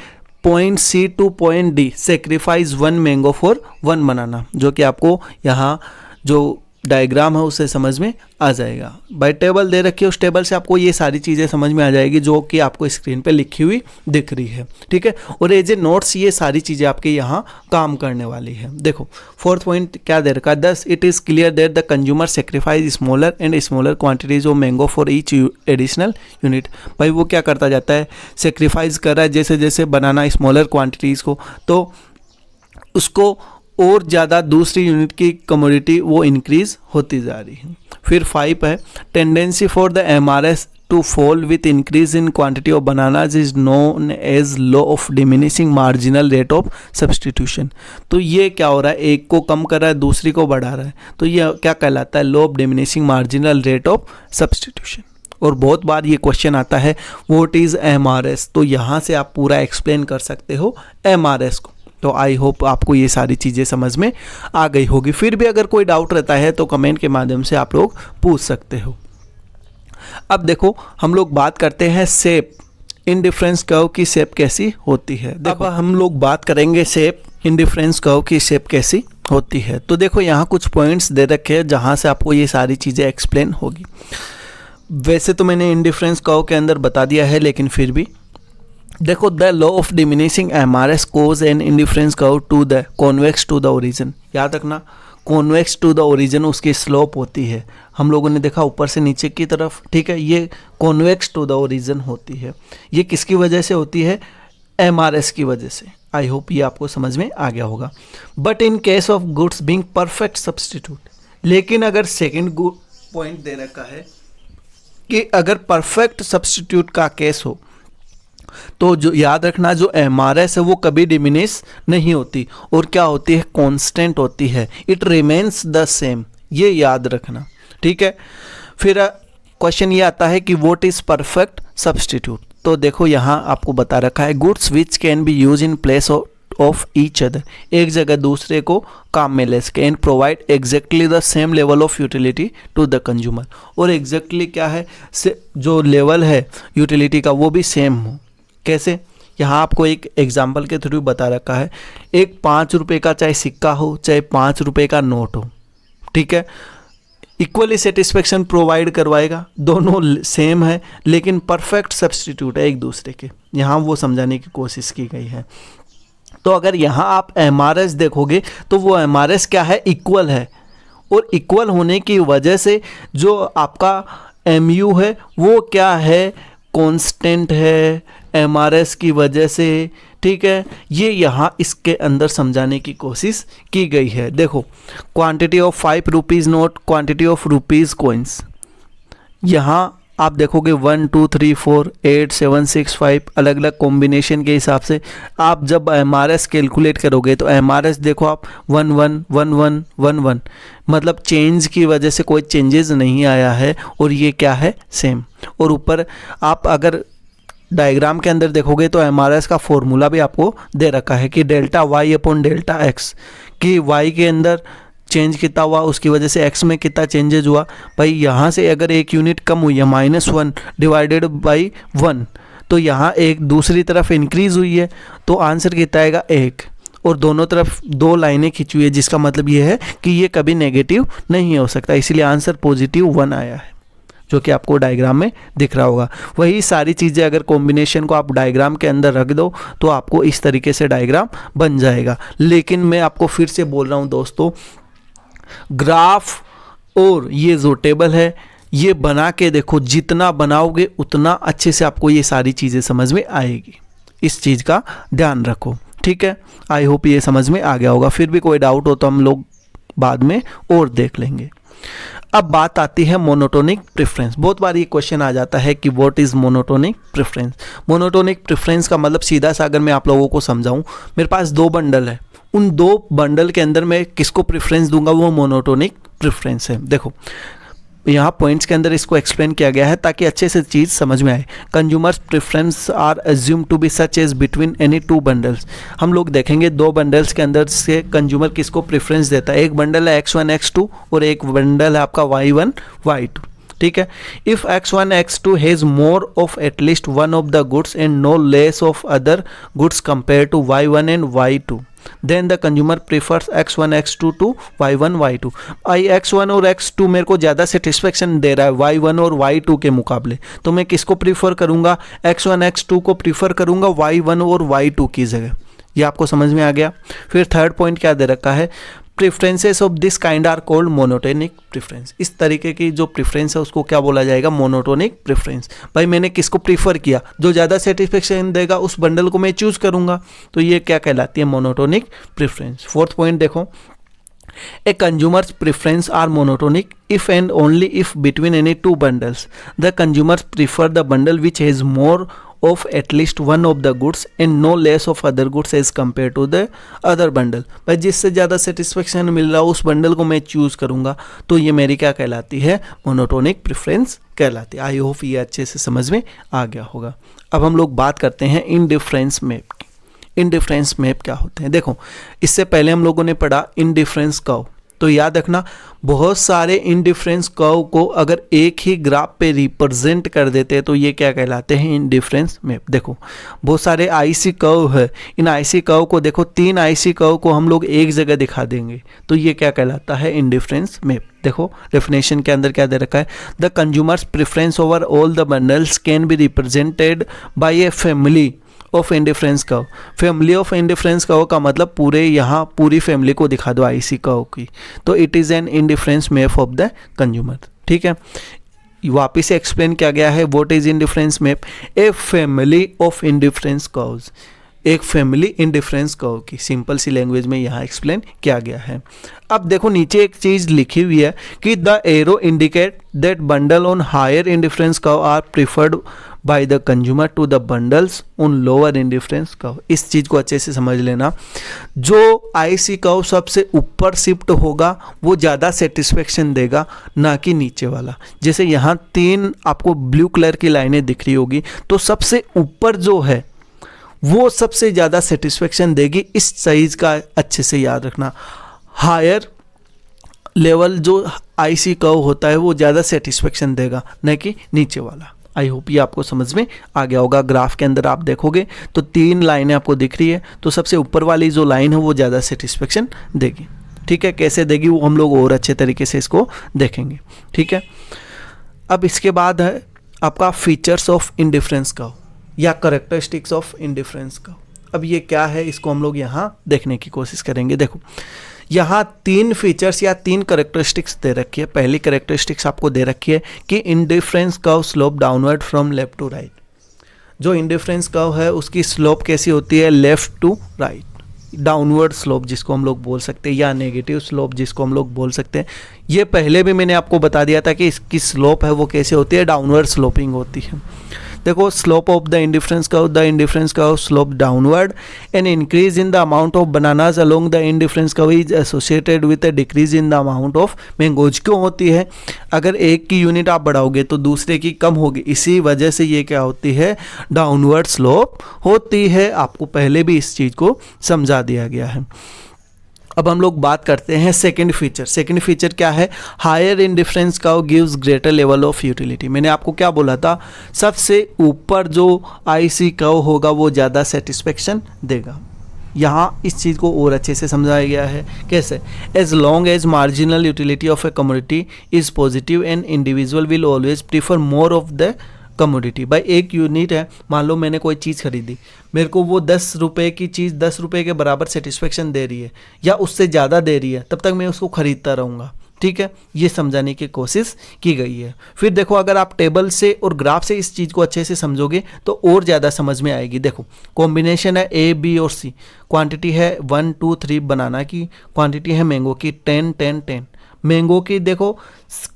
point C two point D, sacrifice 1 mango for 1 बनाना, जो कि आपको यहाँ जो डायग्राम है उससे समझ में आ जाएगा। बाय टेबल दे रखी है, उस टेबल से आपको ये सारी चीज़ें समझ में आ जाएगी जो कि आपको स्क्रीन पे लिखी हुई दिख रही है, ठीक है। और एज ए नोट्स ये सारी चीज़ें आपके यहाँ काम करने वाली है। देखो 4th पॉइंट क्या दे रखा है, thus it is clear that the consumer sacrifice smaller and smaller quantities of mango for each additional unit. भाई वो क्या करता जाता है, सेक्रीफाइस कर रहा है जैसे जैसे बनाना स्मॉलर क्वांटिटीज़ को, तो उसको और ज़्यादा दूसरी यूनिट की कमोडिटी वो इंक्रीज होती जा रही है। फिर 5 है, tendency for the MRS to fall with increase in quantity of bananas is known as law of diminishing marginal rate of substitution. तो ये क्या हो रहा है, एक को कम कर रहा है दूसरी को बढ़ा रहा है, तो ये क्या कहलाता है, law of diminishing marginal rate of substitution. और बहुत बार ये क्वेश्चन आता है व्हाट इज़ MRS, तो यहाँ से आप पूरा एक्सप्लेन कर सकते हो MRS को। तो आई होप आपको ये सारी चीज़ें समझ में आ गई होगी। फिर भी अगर कोई डाउट रहता है तो कमेंट के माध्यम से आप लोग पूछ सकते हो। अब देखो हम लोग बात करते हैं शेप, इंडिफरेंस कर्व की शेप कैसी होती है। देखो हम लोग बात करेंगे शेप, इंडिफरेंस कर्व की शेप कैसी होती है। तो देखो यहाँ कुछ पॉइंट्स दे रखे हैं जहाँ से आपको ये सारी चीज़ें एक्सप्लेन होगी। वैसे तो मैंने इंडिफरेंस कर्व के अंदर बता दिया है, लेकिन फिर भी देखो, the law of diminishing MRS causes an indifference curve to the convex to the origin. याद रखना, कॉन्वेक्स टू द ओरिजिन उसकी स्लोप होती है। हम लोगों ने देखा ऊपर से नीचे की तरफ, ठीक है, ये कॉन्वेक्स टू द ओरिजिन होती है। ये किसकी वजह से होती है, MRS की वजह से। आई होप ये आपको समझ में आ गया होगा। But in case of goods being perfect substitute, लेकिन अगर सेकेंड पॉइंट दे रखा है कि अगर परफेक्ट सब्सटीट्यूट का केस हो तो जो याद रखना, जो MRS है वो कभी डिमिनिश नहीं होती और क्या होती है, कांस्टेंट होती है, इट रिमेन्स द सेम, ये याद रखना, ठीक है। फिर क्वेश्चन ये आता है कि व्हाट इज परफेक्ट सब्सटीट्यूट। तो देखो यहाँ आपको बता रखा है, goods which can be use in place of each other, एक जगह दूसरे को काम में ले सके, and provide exactly the same level of utility to the consumer. और एग्जैक्टली क्या है, जो लेवल है यूटिलिटी का वो भी सेम हो। कैसे, यहाँ आपको एक एग्जाम्पल के थ्रू बता रखा है, एक 5 रुपये का चाहे सिक्का हो चाहे 5 रुपये का नोट हो, ठीक है, इक्वली सेटिस्फेक्शन प्रोवाइड करवाएगा, दोनों सेम है लेकिन परफेक्ट सब्सटीट्यूट है एक दूसरे के, यहाँ वो समझाने की कोशिश की गई है। तो अगर यहाँ आप MRS देखोगे तो वो MRS क्या है, इक्वल है, और इक्वल होने की वजह से जो आपका MU है वो क्या है, कांस्टेंट है MRS की वजह से, ठीक है। ये यहाँ इसके अंदर समझाने की कोशिश की गई है। देखो, quantity of 5 rupees note, quantity of rupees coins, यहाँ आप देखोगे 1 2 3 4 8 7 6 5 अलग अलग कॉम्बिनेशन के हिसाब से आप जब MRS कैलकुलेट करोगे तो MRS देखो आप 1 1 1 1 1 1, मतलब चेंज की वजह से कोई चेंजेस नहीं आया है और ये क्या है, सेम। और ऊपर आप अगर डायग्राम के अंदर देखोगे तो MRS का फॉर्मूला भी आपको दे रखा है कि delta Y upon delta X, कि वाई के अंदर चेंज कितना हुआ उसकी वजह से एक्स में कितना चेंजेज हुआ। भाई यहाँ से अगर एक यूनिट कम हुई है -1 डिवाइडेड बाई 1, तो यहाँ एक दूसरी तरफ इंक्रीज हुई है तो आंसर कितना आएगा 1, और दोनों तरफ 2 लाइनें खिंची हुई है जिसका मतलब ये है कि ये कभी नेगेटिव नहीं हो सकता, इसीलिए आंसर +1 आया है, जो कि आपको डायग्राम में दिख रहा होगा। वही सारी चीज़ें अगर कॉम्बिनेशन को आप डायग्राम के अंदर रख दो तो आपको इस तरीके से डायग्राम बन जाएगा। लेकिन मैं आपको फिर से बोल रहा हूँ दोस्तों, ग्राफ और ये जो टेबल है ये बना के देखो, जितना बनाओगे उतना अच्छे से आपको ये सारी चीज़ें समझ में आएगी, इस चीज़ का ध्यान रखो, ठीक है। आई होप ये समझ में आ गया होगा। फिर भी कोई डाउट हो तो हम लोग बाद में और देख लेंगे। अब बात आती है मोनोटोनिक प्रेफरेंस। बहुत बार ये क्वेश्चन आ जाता है कि what is monotonic preference. Monotonic preference का मतलब सीधा सा अगर मैं आप लोगों को समझाऊं, मेरे पास 2 बंडल है, उन 2 बंडल के अंदर मैं किसको प्रेफरेंस दूंगा, वो मोनोटोनिक प्रेफरेंस है। देखो यहाँ पॉइंट्स के अंदर इसको एक्सप्लेन किया गया है ताकि अच्छे से चीज़ समझ में आए। Consumer's preference are assume to be such as between any 2 bundles. हम लोग देखेंगे 2 बंडल्स के अंदर से कंज्यूमर किसको प्रेफरेंस देता है। एक बंडल है X1 X2 और एक बंडल है आपका Y1 Y2, ठीक है। If X1 X2 has more of at least one of the goods and no less of other goods compare to Y1 and Y2, then the consumer prefers X1 X2 to Y1 Y2। I X1 और X2 मेरे को ज़्यादा satisfaction दे रहा है Y1 और Y2 के मुकाबले, तो मैं किसको प्रीफर करूँगा, X1 X2 को प्रीफर करूँगा Y1 और Y2 की जगह। ये आपको समझ में आ गया। फिर थर्ड पॉइंट क्या दे रखा है, preferences of this kind are called monotonic preference. इस तरीके की जो प्रेफरेंस है उसको क्या बोला जाएगा, मोनोटोनिक प्रेफरेंस। भाई मैंने किसको प्रीफर किया, जो ज़्यादा सेटिस्फेक्शन देगा उस बंडल को मैं चूज करूंगा, तो ये क्या कहलाती है, मोनोटोनिक प्रेफरेंस। फोर्थ पॉइंट देखो, a consumer's preference are monotonic if and only if between any 2 bundles the consumers prefer the bundle which has more of at least one of the goods and no less of other goods as compared to the other bundle। भाई जिससे ज़्यादा satisfaction मिल रहा हो उस bundle को मैं choose करूँगा, तो ये मेरी क्या कहलाती है, मोनोटोनिक प्रेफरेंस कहलाती है। आई होप ये अच्छे से समझ में आ गया होगा। अब हम लोग बात करते हैं इंडिफरेंस मैप की। इंडिफरेंस मैप क्या होते हैं, देखो इससे पहले हम लोगों ने पढ़ा इंडिफरेंस कर्व, तो याद रखना बहुत सारे इंडिफरेंस कर्व को अगर एक ही ग्राफ पे रिप्रेजेंट कर देते हैं तो ये क्या कहलाते हैं, इंडिफरेंस मैप। देखो बहुत सारे आईसी कर्व है, इन आईसी कर्व को देखो 3 आईसी कर्व को हम लोग एक जगह दिखा देंगे तो ये क्या कहलाता है, इंडिफरेंस मैप। देखो डेफिनेशन के अंदर क्या दे रखा है, the consumers preference over all the bundles can be represented by a family of indifference curve. Family of indifference curve का मतलब पूरे यहाँ पूरी फैमिली को दिखा दो आईसी कर्व की, तो it is an indifference map of the consumer, ठीक है। वापिस से एक्सप्लेन किया गया है, what is indifference map, a family of indifference curves, एक फैमिली इंडिफरेंस कर्व की सिंपल सी लैंग्वेज में यहाँ एक्सप्लेन किया गया है। अब देखो नीचे एक चीज़ लिखी हुई है कि the arrow indicate that bundle on higher indifference curve are preferred by the consumer to the bundles on lower indifference curve. इस चीज़ को अच्छे से समझ लेना, जो आईसी कर्व सबसे ऊपर शिफ्ट होगा वो ज़्यादा सेटिस्फेक्शन देगा, ना कि नीचे वाला। जैसे यहाँ 3 आपको ब्लू कलर की लाइनें दिख रही होगी, तो सबसे ऊपर जो है वो सबसे ज़्यादा सेटिस्फेक्शन देगी। इस चीज़ का अच्छे से याद रखना, हायर लेवल जो आईसी कर्व होता है वो ज़्यादा सेटिस्फेक्शन देगा, न कि नीचे वाला। आई होप ये आपको समझ में आ गया होगा। ग्राफ के अंदर आप देखोगे तो 3 लाइनें आपको दिख रही है, तो सबसे ऊपर वाली जो लाइन है वो ज़्यादा सेटिस्फेक्शन देगी। ठीक है, कैसे देगी वो हम लोग और अच्छे तरीके से इसको देखेंगे। ठीक है, अब इसके बाद है आपका फीचर्स ऑफ इंडिफरेंस कर्व या करेक्टरिस्टिक्स ऑफ इंडिफरेंस कर्व। अब ये क्या है, इसको हम लोग यहाँ देखने की कोशिश करेंगे। देखो यहाँ 3 फीचर्स या 3 करेक्टरिस्टिक्स दे रखी है। पहली करेक्टरिस्टिक्स आपको दे रखी है कि indifference curve slope downward from left to right. जो इंडिफरेंस कर्व है उसकी स्लोप कैसी होती है, left to right, downward slope जिसको हम लोग बोल सकते हैं, या नेगेटिव स्लोप जिसको हम लोग बोल सकते हैं। ये पहले भी मैंने आपको बता दिया था कि इसकी स्लोप है वो कैसे होती है, डाउनवर्ड स्लोपिंग होती है। देखो slope of the indifference curve slope downward, an increase in the amount of bananas along the indifference curve is associated with a decrease in the amount of mangoes. क्यों होती है, अगर एक की यूनिट आप बढ़ाओगे तो दूसरे की कम होगी, इसी वजह से ये क्या होती है, डाउनवर्ड स्लोप होती है। आपको पहले भी इस चीज़ को समझा दिया गया है। अब हम लोग बात करते हैं सेकंड फीचर। सेकंड फीचर क्या है, higher indifference curve gives greater level of utility. मैंने आपको क्या बोला था, सबसे ऊपर जो आईसी कर्व होगा वो ज़्यादा सेटिस्फेक्शन देगा। यहाँ इस चीज़ को और अच्छे से समझाया गया है। कैसे, as long as marginal utility of a commodity is positive and individual will always prefer more of the commodity. भाई एक यूनिट है, मान लो मैंने कोई चीज़ खरीदी, मेरे को वो 10 रुपये की चीज़ 10 रुपये के बराबर सेटिस्फेक्शन दे रही है या उससे ज़्यादा दे रही है, तब तक मैं उसको खरीदता रहूँगा। ठीक है, ये समझाने की कोशिश की गई है। फिर देखो अगर आप टेबल से और ग्राफ से इस चीज़ को अच्छे से समझोगे तो और ज़्यादा समझ में आएगी। देखो कॉम्बिनेशन है ए बी और सी, क्वांटिटी है 1 2 3 बनाना की, क्वांटिटी है मैंगो की 10 10 10। मैंगो की देखो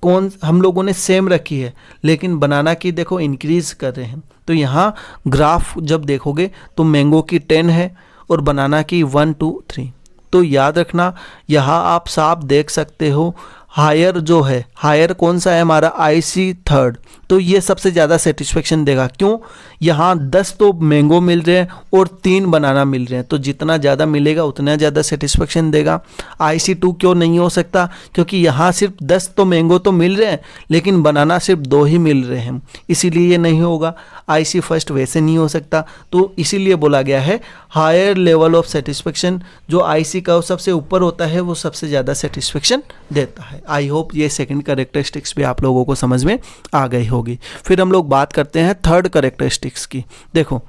कौन हम लोगों ने सेम रखी है, लेकिन बनाना की देखो इंक्रीज कर रहे हैं। तो यहाँ ग्राफ जब देखोगे तो मैंगो की 10 है और बनाना की 1 2 3। तो याद रखना यहाँ आप साफ देख सकते हो, हायर जो है, हायर कौन सा है हमारा, आईसी थर्ड, तो ये सबसे ज़्यादा सेटिस्फेक्शन देगा। क्यों, यहाँ 10 तो मैंगो मिल रहे हैं और 3 बनाना मिल रहे हैं, तो जितना ज़्यादा मिलेगा उतना ज़्यादा सेटिस्फेक्शन देगा। IC2 क्यों नहीं हो सकता, क्योंकि यहाँ सिर्फ 10 तो मैंगो तो मिल रहे हैं लेकिन बनाना सिर्फ 2 ही मिल रहे हैं, इसीलिए ये नहीं होगा। IC फर्स्ट वैसे नहीं हो सकता, तो इसीलिए बोला गया है हायर लेवल ऑफ सेटिस्फेक्शन, जो IC का सबसे ऊपर होता है वो सबसे ज़्यादा सेटिस्फेक्शन देता है। आई होप ये सेकंड कैरेक्टरिस्टिक्स भी आप लोगों को समझ में आ गई होगी। फिर हम लोग बात करते हैं थर्ड कैरेक्टरिस्टिक्स की। देखो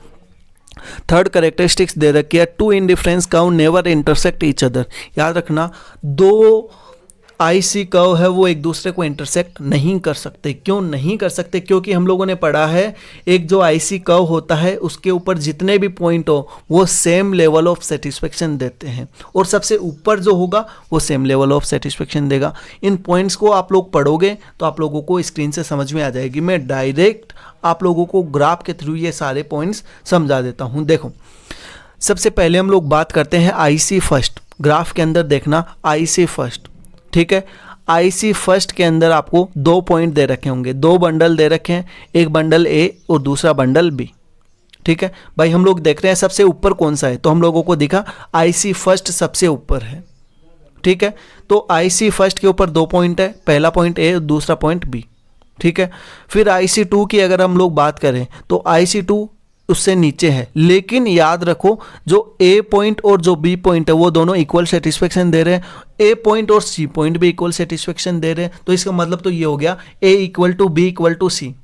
थर्ड कैरेक्टरिस्टिक्स दे रखी है, two indifference curve never intersect each other. याद रखना, दो आईसी कर्व है वो एक दूसरे को इंटरसेक्ट नहीं कर सकते। क्यों नहीं कर सकते, क्योंकि हम लोगों ने पढ़ा है एक जो आईसी कर्व होता है उसके ऊपर जितने भी पॉइंट हो वो सेम लेवल ऑफ सेटिस्फेक्शन देते हैं, और सबसे ऊपर जो होगा वो सेम लेवल ऑफ सेटिस्फेक्शन देगा। इन पॉइंट्स को आप लोग पढ़ोगे तो आप लोगों को स्क्रीन से समझ में आ जाएगी। मैं डायरेक्ट आप लोगों को ग्राफ के थ्रू ये सारे पॉइंट्स समझा देता हूँ। देखो सबसे पहले हम लोग बात करते हैं आईसी फर्स्ट। ग्राफ के अंदर देखना आईसी फर्स्ट, ठीक है। आईसी फर्स्ट के अंदर आपको 2 पॉइंट दे रखे होंगे, 2 बंडल दे रखे हैं, एक बंडल ए और दूसरा बंडल बी, ठीक है। भाई हम लोग देख रहे हैं सबसे ऊपर कौन सा है, तो हम लोगों को दिखा आईसी फर्स्ट सबसे ऊपर है, ठीक है। तो आईसी फर्स्ट के ऊपर 2 पॉइंट है, पहला पॉइंट ए और दूसरा पॉइंट बी, ठीक है। फिर आईसी टू की अगर हम लोग बात करें तो आईसी टू उससे नीचे है, लेकिन याद रखो जो ए पॉइंट और जो बी पॉइंट है वो दोनों इक्वल सेटिस्फेक्शन दे रहे हैं। ए पॉइंट और सी पॉइंट भी इक्वल सेटिस्फेक्शन दे रहे हैं, तो इसका मतलब तो ये हो गया A equal to B equal to C.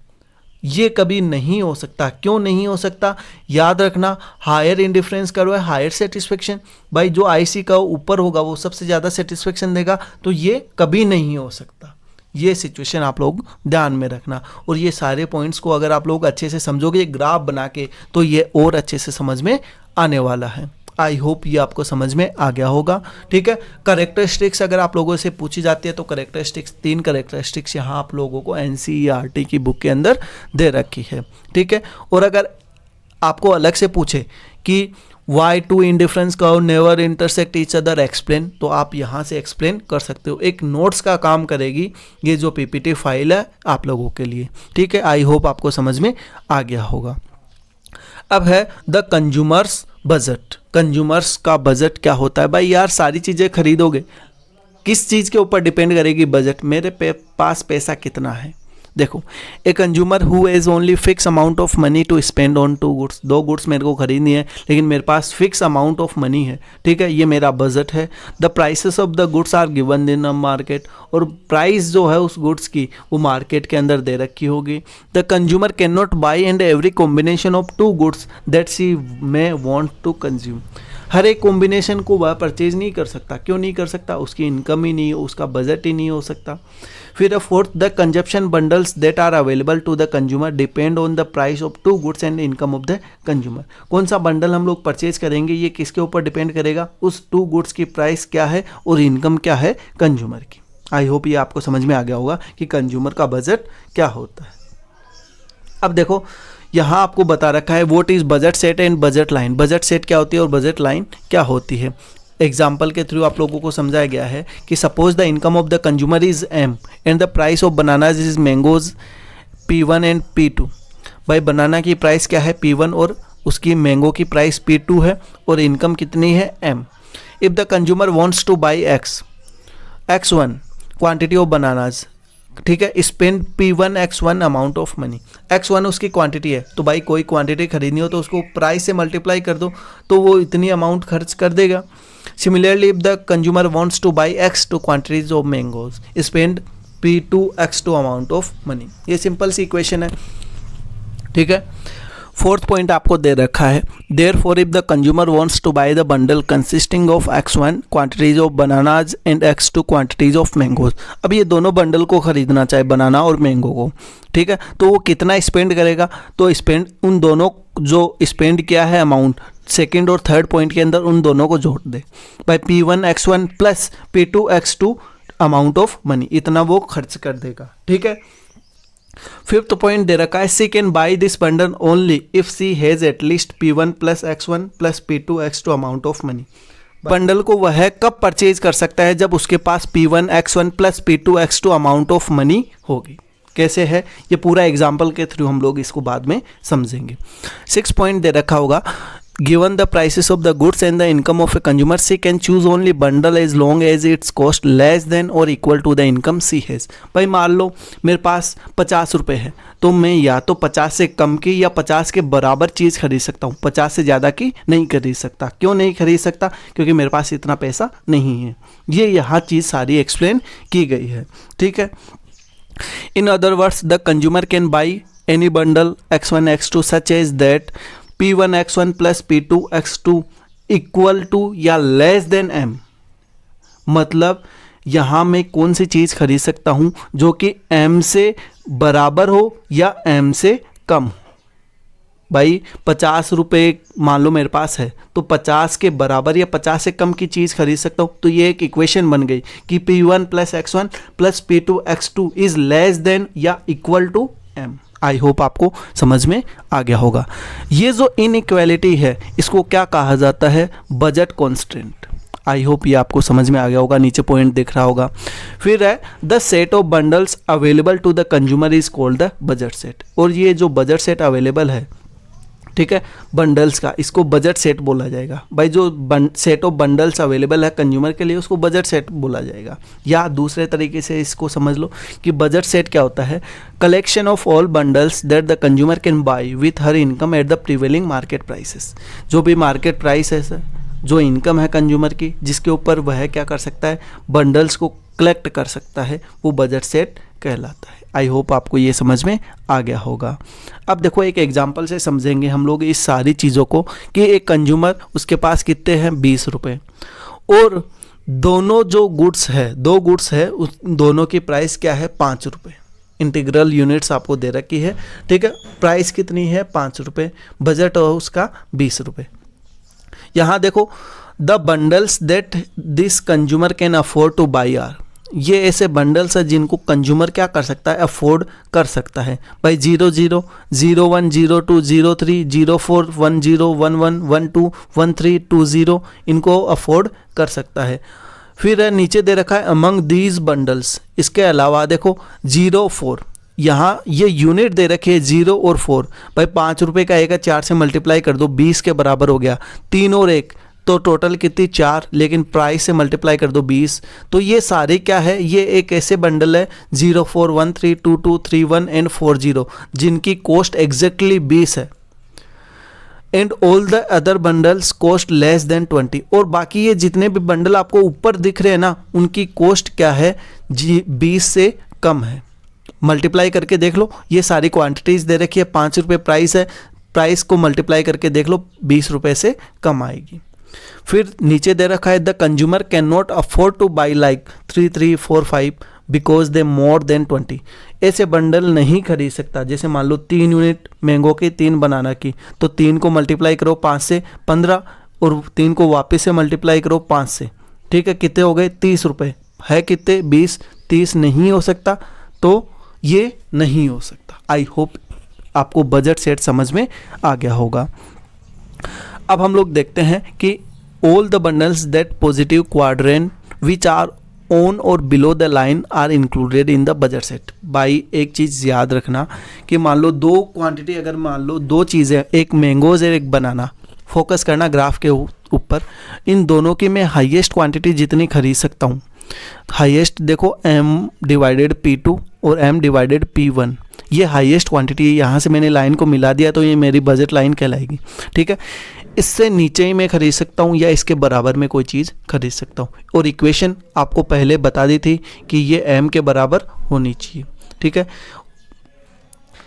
ये कभी नहीं हो सकता। क्यों नहीं हो सकता, याद रखना हायर इंडिफरेंस कर्व है हायर सेटिस्फेक्शन। भाई जो आईसी का ऊपर होगा वो सबसे ज़्यादा सेटिस्फेक्शन देगा, तो ये कभी नहीं हो सकता। ये सिचुएशन आप लोग ध्यान में रखना, और ये सारे पॉइंट्स को अगर आप लोग अच्छे से समझोगे ग्राफ बना के तो ये और अच्छे से समझ में आने वाला है। आई होप ये आपको समझ में आ गया होगा, ठीक है। करेक्टरिस्टिक्स अगर आप लोगों से पूछी जाती है तो करेक्टरिस्टिक्स 3 करेक्टरिस्टिक्स यहाँ आप लोगों को NCERT की बुक के अंदर दे रखी है, ठीक है। और अगर आपको अलग से पूछे कि why two indifference curve never intersect each other explain, तो आप यहाँ से एक्सप्लेन कर सकते हो। एक नोट्स का काम करेगी ये जो PPT फाइल है आप लोगों के लिए, ठीक है। आई होप आपको समझ में आ गया होगा। अब है द कंज्यूमर्स बजट। कंज्यूमर्स का बजट क्या होता है, भाई यार सारी चीज़ें खरीदोगे, किस चीज़ के ऊपर डिपेंड करेगी बजट, मेरे पास पैसा कितना है। देखो, a consumer who has only fix amount of money to spend on 2 goods, 2 goods मेरे को खरीदनी है लेकिन मेरे पास फिक्स अमाउंट ऑफ मनी है, ठीक है, ये मेरा बजट है। The prices of the goods are given in a market, और प्राइस जो है उस गुड्स की वो मार्केट के अंदर दे रखी होगी। The consumer can not buy and every combination of 2 goods that she may want to consume, हर एक कॉम्बिनेशन को वह परचेज नहीं कर सकता। क्यों नहीं कर सकता? उसकी इनकम ही नहीं हो, उसका बजट ही नहीं हो सकता। फिर fourth, the consumption bundles that are available to the consumer depend on the price of 2 goods and income of the consumer. कौन सा बंडल हम लोग परचेज करेंगे ये किसके ऊपर डिपेंड करेगा? उस 2 गुड्स की प्राइस क्या है और इनकम क्या है कंज्यूमर की। आई होप ये आपको समझ में आ गया होगा कि कंज्यूमर का बजट क्या होता है। अब देखो यहाँ आपको बता रखा है what is budget set and budget line. Budget set क्या होती है और बजट लाइन क्या होती है। एग्जाम्पल के थ्रू आप लोगों को समझाया गया है कि suppose the income of the consumer is M and the price of bananas is mangoes P1 and P2। भाई बनाना की प्राइस क्या है? P1 और उसकी मैंगो की प्राइस P2 है और इनकम कितनी है? M। If the consumer wants to by X1 quantity of bananas, ठीक है, spend P1 X1 amount of money. X1 उसकी क्वांटिटी है, तो भाई कोई क्वांटिटी खरीदनी हो तो उसको प्राइस से मल्टीप्लाई कर दो तो वो इतनी अमाउंट खर्च कर देगा। Similarly if the consumer wants to buy X2 quantities of mangoes spend P2 X2 amount of money. ये सिंपल सी इक्वेशन है, ठीक है। फोर्थ पॉइंट आपको दे रखा है therefore if the consumer wants to buy the bundle consisting of X1 quantities of bananas and X2 quantities of mangoes. अब ये दोनों बंडल को खरीदना चाहे बनाना और मैंगो को, ठीक है, तो वो कितना स्पेंड करेगा? तो स्पेंड उन दोनों जो स्पेंड किया है अमाउंट सेकेंड और थर्ड पॉइंट के अंदर उन दोनों को जोड़ दे। By P1 X1 plus P2 X2 amount of money, इतना वो खर्च कर देगा, ठीक है। फिफ्थ पॉइंट दे रखा है she can buy this bundle only if she has at least P1 plus X1 plus P2 X2 amount of money. Bundle को वह कब परचेज कर सकता है? जब उसके पास P1 X1 plus P2 X2 amount of money होगी। कैसे है ये पूरा एग्जाम्पल के थ्रू हम लोग इसको बाद में समझेंगे। 6 पॉइंट दे रखा होगा given the prices of the goods and the income of a consumer, she can choose only bundle as long as its cost less than or equal to the income she has। भाई मान लो मेरे पास 50 रुपये है तो मैं या तो 50 से कम की या 50 के बराबर चीज़ खरीद सकता हूँ, 50 से ज़्यादा की नहीं खरीद सकता। क्यों नहीं खरीद सकता? क्योंकि मेरे पास इतना पैसा नहीं है। ये यहाँ चीज़ सारी एक्सप्लेन की गई है, ठीक है। In other words, the consumer can buy any bundle X1 X2 such as that P1 X1 plus P2 X2 equal to या लेस देन M। मतलब यहाँ मैं कौन सी चीज़ खरीद सकता हूँ जो कि M से बराबर हो या M से कम हो। भाई 50 रुपये मान लो मेरे पास है तो 50 के बराबर या 50 से कम की चीज़ खरीद सकता हूँ। तो ये एक इक्वेशन बन गई कि P1 plus X1 plus P2 X2 is less than या equal to M। I hope आपको समझ में आ गया होगा। ये जो इनइक्वालिटी है इसको क्या कहा जाता है? Budget constant. आई होप ये आपको समझ में आ गया होगा, नीचे पॉइंट दिख रहा होगा। फिर है the set of bundles available to the consumer is called the budget set. और ये जो बजट सेट अवेलेबल है, ठीक है, बंडल्स का, इसको बजट सेट बोला जाएगा। भाई जो सेट ऑफ बंडल्स अवेलेबल है कंज्यूमर के लिए उसको बजट सेट बोला जाएगा। या दूसरे तरीके से इसको समझ लो कि बजट सेट क्या होता है? Collection of all bundles that the consumer can buy with her income at the prevailing market prices. जो भी मार्केट प्राइस है सर, जो इनकम है कंज्यूमर की जिसके ऊपर वह क्या कर सकता है? बंडल्स को कलेक्ट कर सकता है, वो बजट सेट कहलाता है। आई होप आपको ये समझ में आ गया होगा। अब देखो एक एग्जांपल से समझेंगे हम लोग इस सारी चीज़ों को कि एक कंज्यूमर उसके पास कितने हैं? 20 रुपये, और दोनों जो गुड्स है, 2 गुड्स है, उस दोनों की प्राइस क्या है? 5 रुपये। इंटीग्रल यूनिट्स आपको दे रखी है, ठीक है। प्राइस कितनी है? 5 रुपये। बजट है उसका 20 रुपये। यहाँ देखो the bundles that this consumer can afford to buy are. ये ऐसे बंडल्स है जिनको कंज्यूमर क्या कर सकता है? अफोर्ड कर सकता है। भाई 00, 01, 02, 03, 04, 10, 11, 12, 13, 20 इनको अफोर्ड कर सकता है। फिर है नीचे दे रखा है अमंग दीज बंडल्स। इसके अलावा देखो 04, यहाँ ये यूनिट दे रखी है 0 और 4। भाई 5 रुपये का एक 4 से मल्टीप्लाई कर दो, 20 के बराबर हो गया। 3 और 1 तो टोटल कितनी 4, लेकिन प्राइस से मल्टीप्लाई कर दो 20। तो ये सारे क्या है, ये एक ऐसे बंडल है 04132231 एंड 40 जिनकी कॉस्ट एग्जैक्टली 20 है। And all the other bundles cost less than 20। और बाकी ये जितने भी बंडल आपको ऊपर दिख रहे हैं ना, उनकी कॉस्ट क्या है 20 से कम है। मल्टीप्लाई करके देख लो, ये सारी क्वांटिटीज़ दे रखी है, 5 रुपये प्राइस है, प्राइस को मल्टीप्लाई करके देख लो 20 रुपये से कम आएगी। फिर नीचे दे रखा है the consumer can not afford to by like 3, 3, 4, 5 because they more than 20। ऐसे बंडल नहीं खरीद सकता। जैसे मान लो 3 यूनिट मैंगो की, 3 बनाना की, तो 3 को मल्टीप्लाई करो 5 से 15 और 3 को वापस से मल्टीप्लाई करो 5 से, ठीक है, कितने हो गए 30 रुपये, है कितने 20, 30 नहीं हो सकता, तो ये नहीं हो सकता। आई होप आपको बजट सेट समझ में आ गया होगा। अब हम लोग देखते हैं कि all the bundles that positive quadrant which are on और below the line are included in the budget set. भाई एक चीज़ याद रखना कि मान लो 2 क्वांटिटी, अगर मान लो 2 चीज़ें, एक मैंगोज और एक बनाना, फोकस करना ग्राफ के ऊपर, इन दोनों की मैं हाईएस्ट क्वांटिटी जितनी खरीद सकता हूँ, हाईएस्ट देखो M/P2 और M/P1, ये हाईएस्ट क्वांटिटी है। यहाँ से मैंने लाइन को मिला दिया तो ये मेरी बजट लाइन कहलाएगी, ठीक है। इससे नीचे ही मैं खरीद सकता हूँ या इसके बराबर में कोई चीज़ खरीद सकता हूँ। और इक्वेशन आपको पहले बता दी थी कि ये M के बराबर होनी चाहिए, ठीक है।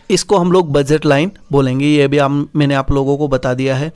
इसको हम लोग बजट लाइन बोलेंगे, ये भी मैंने आप लोगों को बता दिया है।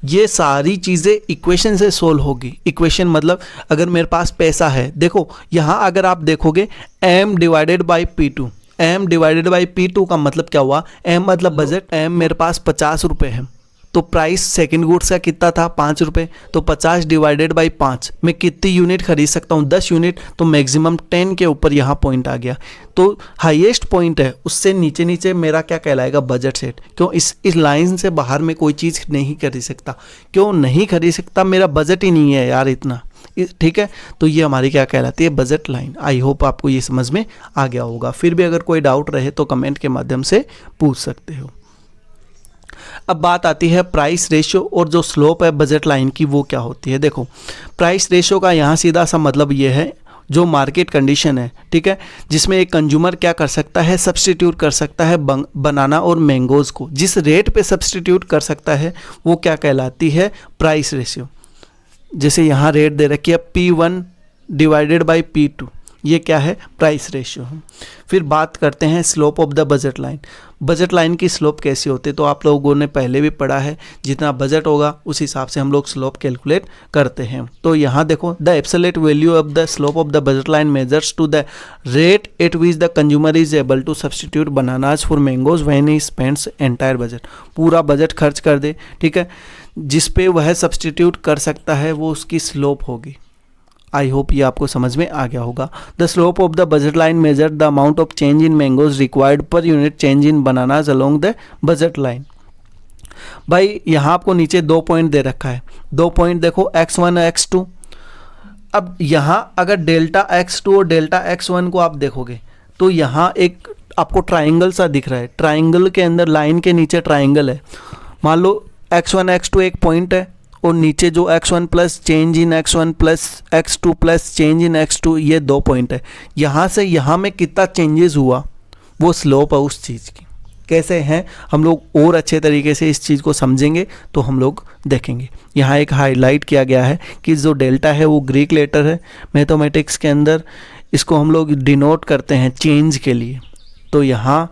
ये सारी चीज़ें इक्वेशन से सोल्व होगी। इक्वेशन मतलब अगर मेरे पास पैसा है, देखो यहाँ अगर आप देखोगे M/P2, M/P2 का मतलब क्या हुआ, M मतलब बजट, M मेरे पास 50 रुपये है, तो प्राइस सेकंड गुड्स का कितना था 5 रुपये, तो 50/5 मैं कितनी यूनिट खरीद सकता हूँ 10 यूनिट, तो मैक्सिमम 10 के ऊपर यहाँ पॉइंट आ गया। तो हाईएस्ट पॉइंट है, उससे नीचे नीचे मेरा क्या कहलाएगा बजट सेट। क्यों इस लाइन से बाहर में कोई चीज़ नहीं खरीद सकता, क्यों नहीं खरीद सकता, मेरा बजट ही नहीं है यार इतना, ठीक है। तो ये हमारी क्या कहलाती है बजट लाइन। आई होप आपको ये समझ में आ गया होगा। फिर भी अगर कोई डाउट रहे तो कमेंट के माध्यम से पूछ सकते हो। अब बात आती है प्राइस रेशियो और जो स्लोप है बजट लाइन की, वो क्या होती है। देखो प्राइस रेशियो का यहाँ सीधा सा मतलब ये है जो मार्केट कंडीशन है, ठीक है, जिसमें एक कंज्यूमर क्या कर सकता है, सब्सटीट्यूट कर सकता है बनाना और मैंगोज़ को। जिस रेट पे सब्सटीट्यूट कर सकता है वो क्या कहलाती है प्राइस रेशियो। जैसे यहाँ रेट दे रखी है P1/P2, ये क्या है प्राइस रेशियो है। फिर बात करते हैं slope of the budget line. Budget line की स्लोप कैसी होती है, तो आप लोगों ने पहले भी पढ़ा है, जितना बजट होगा उस हिसाब से हम लोग स्लोप कैलकुलेट करते हैं। तो यहाँ देखो the absolute value of the slope of the budget line measures to the rate at which the consumer is able to substitute bananas for mangoes when he spends entire budget. पूरा budget खर्च कर दे, ठीक है, जिस पे वह substitute कर सकता है वो उसकी स्लोप होगी। आई होप ये आपको समझ में आ गया होगा। The slope of the budget line measure the amount of change in mangoes required per unit change in bananas along the budget line. भाई यहाँ आपको नीचे 2 पॉइंट दे रखा है, 2 पॉइंट देखो x1 x2। अब यहाँ अगर डेल्टा x2 और डेल्टा x1 को आप देखोगे तो यहाँ एक आपको ट्राइंगल सा दिख रहा है, ट्राइंगल के अंदर लाइन के नीचे ट्राइंगल है। मान लो x1 x2 एक पॉइंट है और नीचे जो x1 plus change in x1 plus x2 plus change in x2, ये 2 पॉइंट है। यहाँ से यहाँ में कितना चेंजेस हुआ वो स्लोप है उस चीज़ की। कैसे हैं हम लोग और अच्छे तरीके से इस चीज़ को समझेंगे तो हम लोग देखेंगे। यहाँ एक हाईलाइट किया गया है कि जो डेल्टा है वो ग्रीक लेटर है, मैथमेटिक्स के अंदर इसको हम लोग डिनोट करते हैं चेंज के लिए। तो यहाँ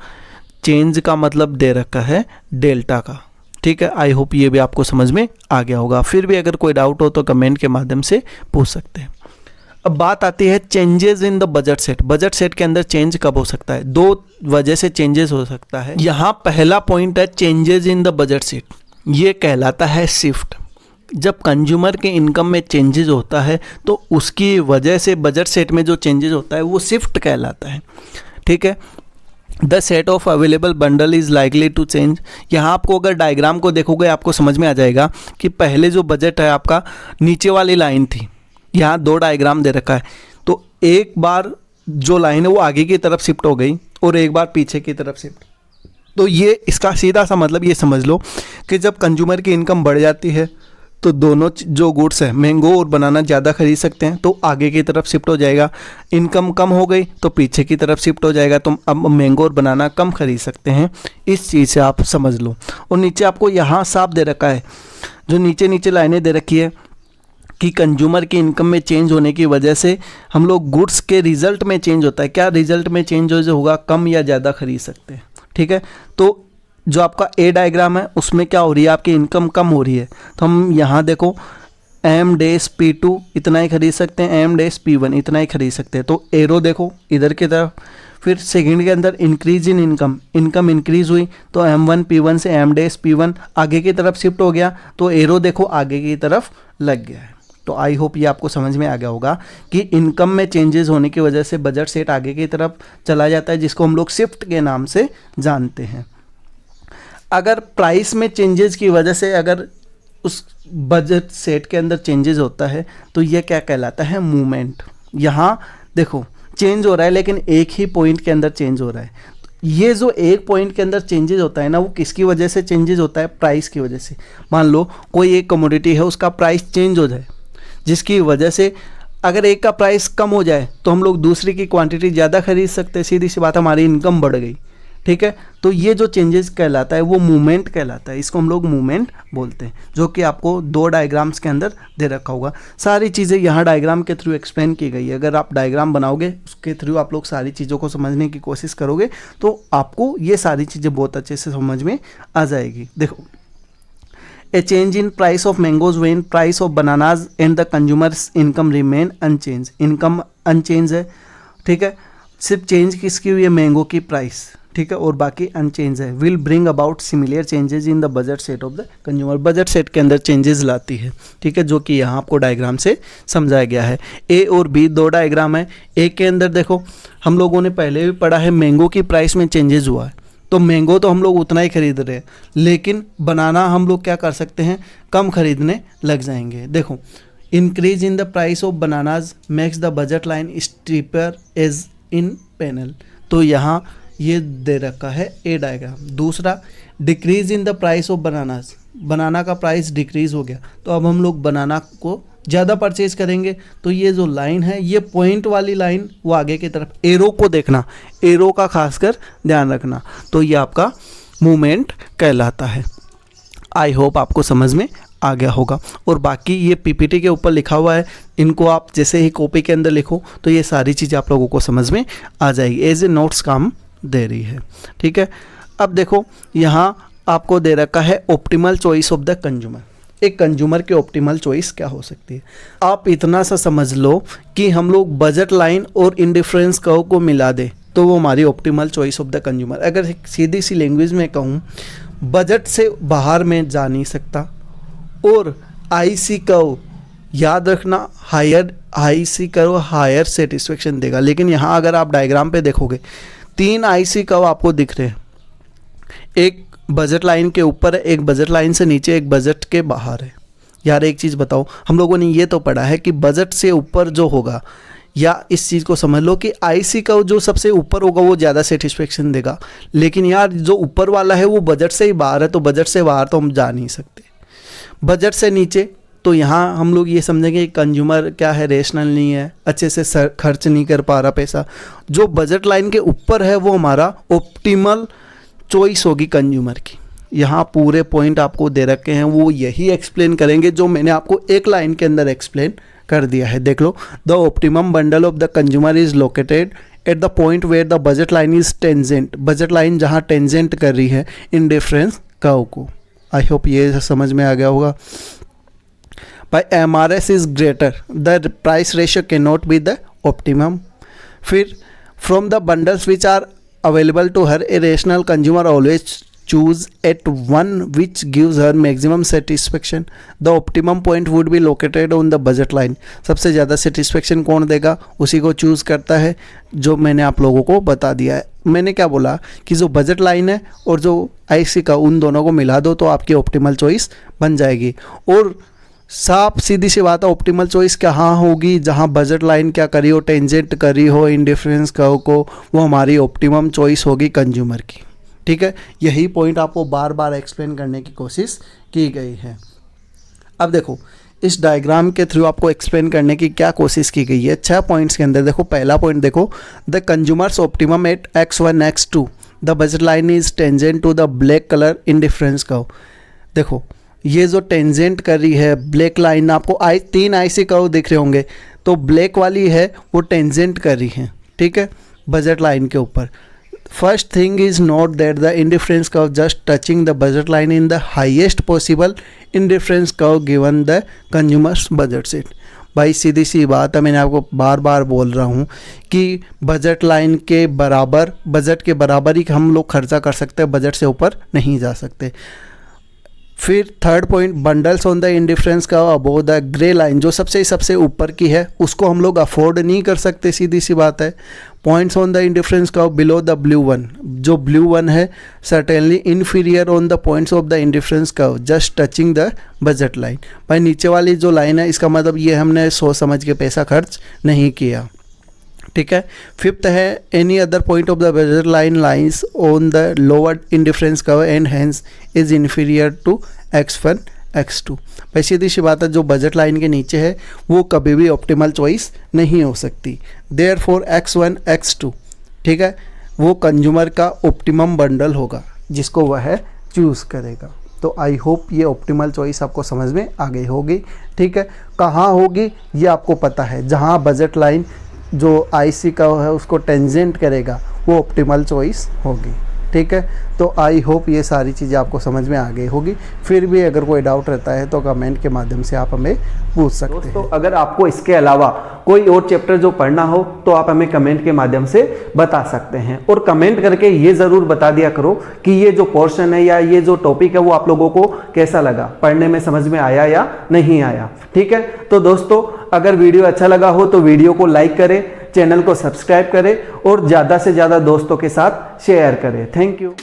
चेंज का मतलब दे रखा है डेल्टा का, ठीक है। आई होप ये भी आपको समझ में आ गया होगा। फिर भी अगर कोई डाउट हो तो कमेंट के माध्यम से पूछ सकते हैं। अब बात आती है changes in the budget set. Budget set के अंदर चेंज कब हो सकता है, 2 वजह से चेंजेस हो सकता है। यहाँ पहला पॉइंट है changes in the budget set, ये कहलाता है शिफ्ट। जब कंज्यूमर के इनकम में चेंजेस होता है तो उसकी वजह से बजट सेट में जो चेंजेस होता है वो शिफ्ट कहलाता है, ठीक है। The set of available bundle is likely to change. यहाँ आपको अगर डायग्राम को देखोगे आपको समझ में आ जाएगा कि पहले जो बजट है आपका नीचे वाली लाइन थी, यहाँ 2 डायग्राम दे रखा है। तो एक बार जो लाइन है वो आगे की तरफ शिफ्ट हो गई और एक बार पीछे की तरफ शिफ्ट। तो ये इसका सीधा सा मतलब ये समझ लो कि जब कंज्यूमर की इनकम बढ़ जाती है तो दोनों जो गुड्स है मैंगो और बनाना ज़्यादा खरीद सकते हैं तो आगे की तरफ शिफ्ट हो जाएगा। इनकम कम हो गई तो पीछे की तरफ शिफ्ट हो जाएगा, तो अब मैंगो और बनाना कम खरीद सकते हैं। इस चीज़ से आप समझ लो। और नीचे आपको यहाँ साफ दे रखा है, जो नीचे नीचे लाइनें दे रखी है कि कंज्यूमर की इनकम में चेंज होने की वजह से हम लोग गुड्स के रिजल्ट में चेंज होता है। क्या रिजल्ट में चेंज होगा, कम या ज़्यादा खरीद सकते हैं। ठीक है, तो जो आपका ए डायग्राम है उसमें क्या हो रही है, आपकी इनकम कम हो रही है, तो हम यहाँ देखो एम डेस P2 इतना ही खरीद सकते हैं, एम डेस P1 इतना ही खरीद सकते हैं। तो एरो देखो इधर की तरफ, फिर सेकंड के अंदर इंक्रीज इन इनकम इंक्रीज हुई तो M1 P1 से एम डेस P1 आगे की तरफ शिफ्ट हो गया, तो एरो देखो आगे की तरफ लग गया है। तो आई होप ये आपको समझ में आ गया होगा कि इनकम में चेंजेस होने की वजह से बजट सेट आगे की तरफ चला जाता है, जिसको हम लोग शिफ्ट के नाम से जानते हैं। अगर प्राइस में चेंजेस की वजह से अगर उस बजट सेट के अंदर चेंजेस होता है तो ये क्या कहलाता है, मूवमेंट। यहाँ देखो चेंज हो रहा है लेकिन एक ही पॉइंट के अंदर चेंज हो रहा है। ये जो एक पॉइंट के अंदर चेंजेस होता है ना, वो किसकी वजह से चेंजेस होता है, प्राइस की वजह से। मान लो कोई एक कमोडिटी है, उसका प्राइस चेंज हो जाए, जिसकी वजह से अगर एक का प्राइस कम हो जाए तो हम लोग दूसरी की क्वांटिटी ज़्यादा खरीद सकते हैं, सीधी सी बात हमारी इनकम बढ़ गई। ठीक है, तो ये जो चेंजेस कहलाता है वो मूवमेंट कहलाता है, इसको हम लोग मूवमेंट बोलते हैं, जो कि आपको दो डायग्राम्स के अंदर दे रखा होगा। सारी चीज़ें यहाँ डायग्राम के थ्रू एक्सप्लेन की गई है। अगर आप डायग्राम बनाओगे उसके थ्रू आप लोग सारी चीज़ों को समझने की कोशिश करोगे तो आपको ये सारी चीज़ें बहुत अच्छे से समझ में आ जाएगी। देखो, A change in price of mangoes when price of bananas and the consumer's income remain unchanged। Income unchange है, ठीक है, सिर्फ चेंज किसकी हुई है, मैंगो की प्राइस, ठीक है, और बाकी अनचेंज है। Will bring about similar changes in the budget set of the consumer. Budget set के अंदर चेंजेस लाती है, ठीक है, जो कि यहाँ आपको डायग्राम से समझाया गया है। ए और बी दो डायग्राम है। ए के अंदर देखो हम लोगों ने पहले भी पढ़ा है, मैंगो की प्राइस में चेंजेस हुआ है, तो मैंगो तो हम लोग उतना ही खरीद रहे हैं, लेकिन बनाना हम लोग क्या कर सकते हैं, कम खरीदने लग जाएंगे। देखो, increase in the price of bananas makes the budget line steeper as in panel. तो यहाँ ये दे रखा है ए डायग्राम। दूसरा, decrease in the price of bananas, banana का प्राइस डिक्रीज हो गया, तो अब हम लोग बनाना को ज़्यादा परचेज करेंगे। तो ये जो लाइन है, ये पॉइंट वाली लाइन, वो आगे की तरफ, एरो को देखना, एरो का खासकर ध्यान रखना, तो ये आपका मूवमेंट कहलाता है। आई होप आपको समझ में आ गया होगा। और बाकी ये पीपीटी के ऊपर लिखा हुआ है, इनको आप जैसे ही कॉपी के अंदर लिखो तो ये सारी चीज़ें आप लोगों को समझ में आ जाएगी, एज ए नोट्स काम दे रही है। ठीक है, अब देखो यहाँ आपको दे रखा है optimal choice of the consumer. एक कंज्यूमर की ऑप्टिमल चॉइस क्या हो सकती है, आप इतना सा समझ लो कि हम लोग बजट लाइन और इंडिफरेंस कर्व को मिला दें तो वो हमारी optimal choice of the consumer. अगर सीधी सी लैंग्वेज में कहूँ, बजट से बाहर में जा नहीं सकता, और आईसी कर्व याद रखना, आईसी कर्व हायर सेटिस्फेक्शन देगा। लेकिन यहाँ अगर आप डायग्राम पे देखोगे, तीन आईसी कर्व आपको दिख रहे हैं, एक बजट लाइन के ऊपर है, एक बजट लाइन से नीचे, एक बजट के बाहर है। यार एक चीज़ बताओ, हम लोगों ने ये तो पढ़ा है कि बजट से ऊपर जो होगा, या इस चीज़ को समझ लो कि आईसी का जो सबसे ऊपर होगा वो ज़्यादा सेटिस्फेक्शन देगा। लेकिन यार जो ऊपर वाला है वो बजट से ही बाहर है, तो बजट से बाहर तो हम जा नहीं सकते। बजट से नीचे तो यहाँ हम लोग ये समझेंगे कि कंज्यूमर क्या है, रेशनल नहीं है, अच्छे से खर्च नहीं कर पा रहा पैसा। जो बजट लाइन के ऊपर है वो हमारा ऑप्टिमल चॉइस होगी कंज्यूमर की। यहाँ पूरे पॉइंट आपको दे रखे हैं, वो यही एक्सप्लेन करेंगे जो मैंने आपको एक लाइन के अंदर एक्सप्लेन कर दिया है। देख लो, the optimum bundle of the consumer is located at the point where the budget line is tangent. Budget line जहाँ टेंजेंट कर रही है इन डिफरेंस कर्व को। आई होप ये समझ में आ गया होगा। By MRS is greater the price ratio can not be the optimum. फिर from the bundles which are available to her, a rational consumer always choose at one which gives her maximum satisfaction. The optimum point would be located on the budget line. सबसे ज़्यादा satisfaction कौन देगा, उसी को choose करता है, जो मैंने आप लोगों को बता दिया है। मैंने क्या बोला कि जो बजट लाइन है और जो आईसी का, उन दोनों को मिला दो तो आपकी ऑप्टिमल चॉइस बन जाएगी। और साफ सीधी सी बात है, ऑप्टिमल चॉइस कहाँ होगी, जहाँ बजट लाइन क्या करी हो, टेंजेंट करी हो इंडिफरेंस कर्व को, वो हमारी ऑप्टिमम चॉइस होगी कंज्यूमर की। ठीक है, यही पॉइंट आपको बार बार एक्सप्लेन करने की कोशिश की गई है। अब देखो इस डायग्राम के थ्रू आपको एक्सप्लेन करने की क्या कोशिश की गई है। 6 पॉइंट्स के अंदर देखो, पहला पॉइंट देखो, the consumer's optimum at x1 x2 the budget line is tangent to the black colour indifference curve. देखो ये जो टेंजेंट कर रही है ब्लैक लाइन, आपको तीन IC कर्व दिख रहे होंगे, तो ब्लैक वाली है वो टेंजेंट कर रही है, ठीक है, बजट लाइन के ऊपर। First thing is note that the indifference curve just touching the budget line in the highest possible indifference curve given the consumers budget set. भाई सीधी सी बात है, मैंने आपको बार बार बोल रहा हूँ कि बजट लाइन के बराबर, बजट के बराबर ही हम लोग खर्चा कर सकते हैं, बजट से ऊपर नहीं जा सकते। फिर third point, bundles on the indifference का अबोव द ग्रे लाइन, जो सबसे ऊपर की है उसको हम लोग अफोर्ड नहीं कर सकते, सीधी सी बात है। पॉइंट्स ऑन द इंडिफरेंस का बिलो द ब्लू वन, जो ब्लू वन है certainly inferior on the points of the indifference curve just touching the budget line. भाई नीचे वाली जो लाइन है इसका मतलब ये हमने सोच समझ के पैसा खर्च नहीं किया, ठीक है। फिफ्थ है, any other point of the budget line lines on the lower indifference curve and hence is inferior to x1 x2। भाई सीधी सी बात है, जो बजट लाइन के नीचे है वो कभी भी ऑप्टिमल चॉइस नहीं हो सकती। देयरफॉर x1 x2, ठीक है, वो कंज्यूमर का ऑप्टिमम बंडल होगा जिसको वह चूज़ करेगा। तो आई होप ये ऑप्टिमल चॉइस आपको समझ में आ गई होगी, ठीक है। कहाँ होगी ये आपको पता है, जहाँ बजट लाइन जो IC का है उसको टेंजेंट करेगा वो ऑप्टिमल चॉइस होगी, ठीक है। तो आई होप ये सारी चीज़ें आपको समझ में आ गई होगी। फिर भी अगर कोई डाउट रहता है तो कमेंट के माध्यम से आप हमें पूछ सकते हैं। तो अगर आपको इसके अलावा कोई और चैप्टर जो पढ़ना हो तो आप हमें कमेंट के माध्यम से बता सकते हैं, और कमेंट करके ये ज़रूर बता दिया करो कि ये जो पोर्शन है या ये जो टॉपिक है वो आप लोगों को कैसा लगा, पढ़ने में समझ में आया या नहीं आया, ठीक है। तो दोस्तों अगर वीडियो अच्छा लगा हो तो वीडियो को लाइक करें, चैनल को सब्सक्राइब करें और ज़्यादा से ज़्यादा दोस्तों के साथ शेयर करें। Thank you.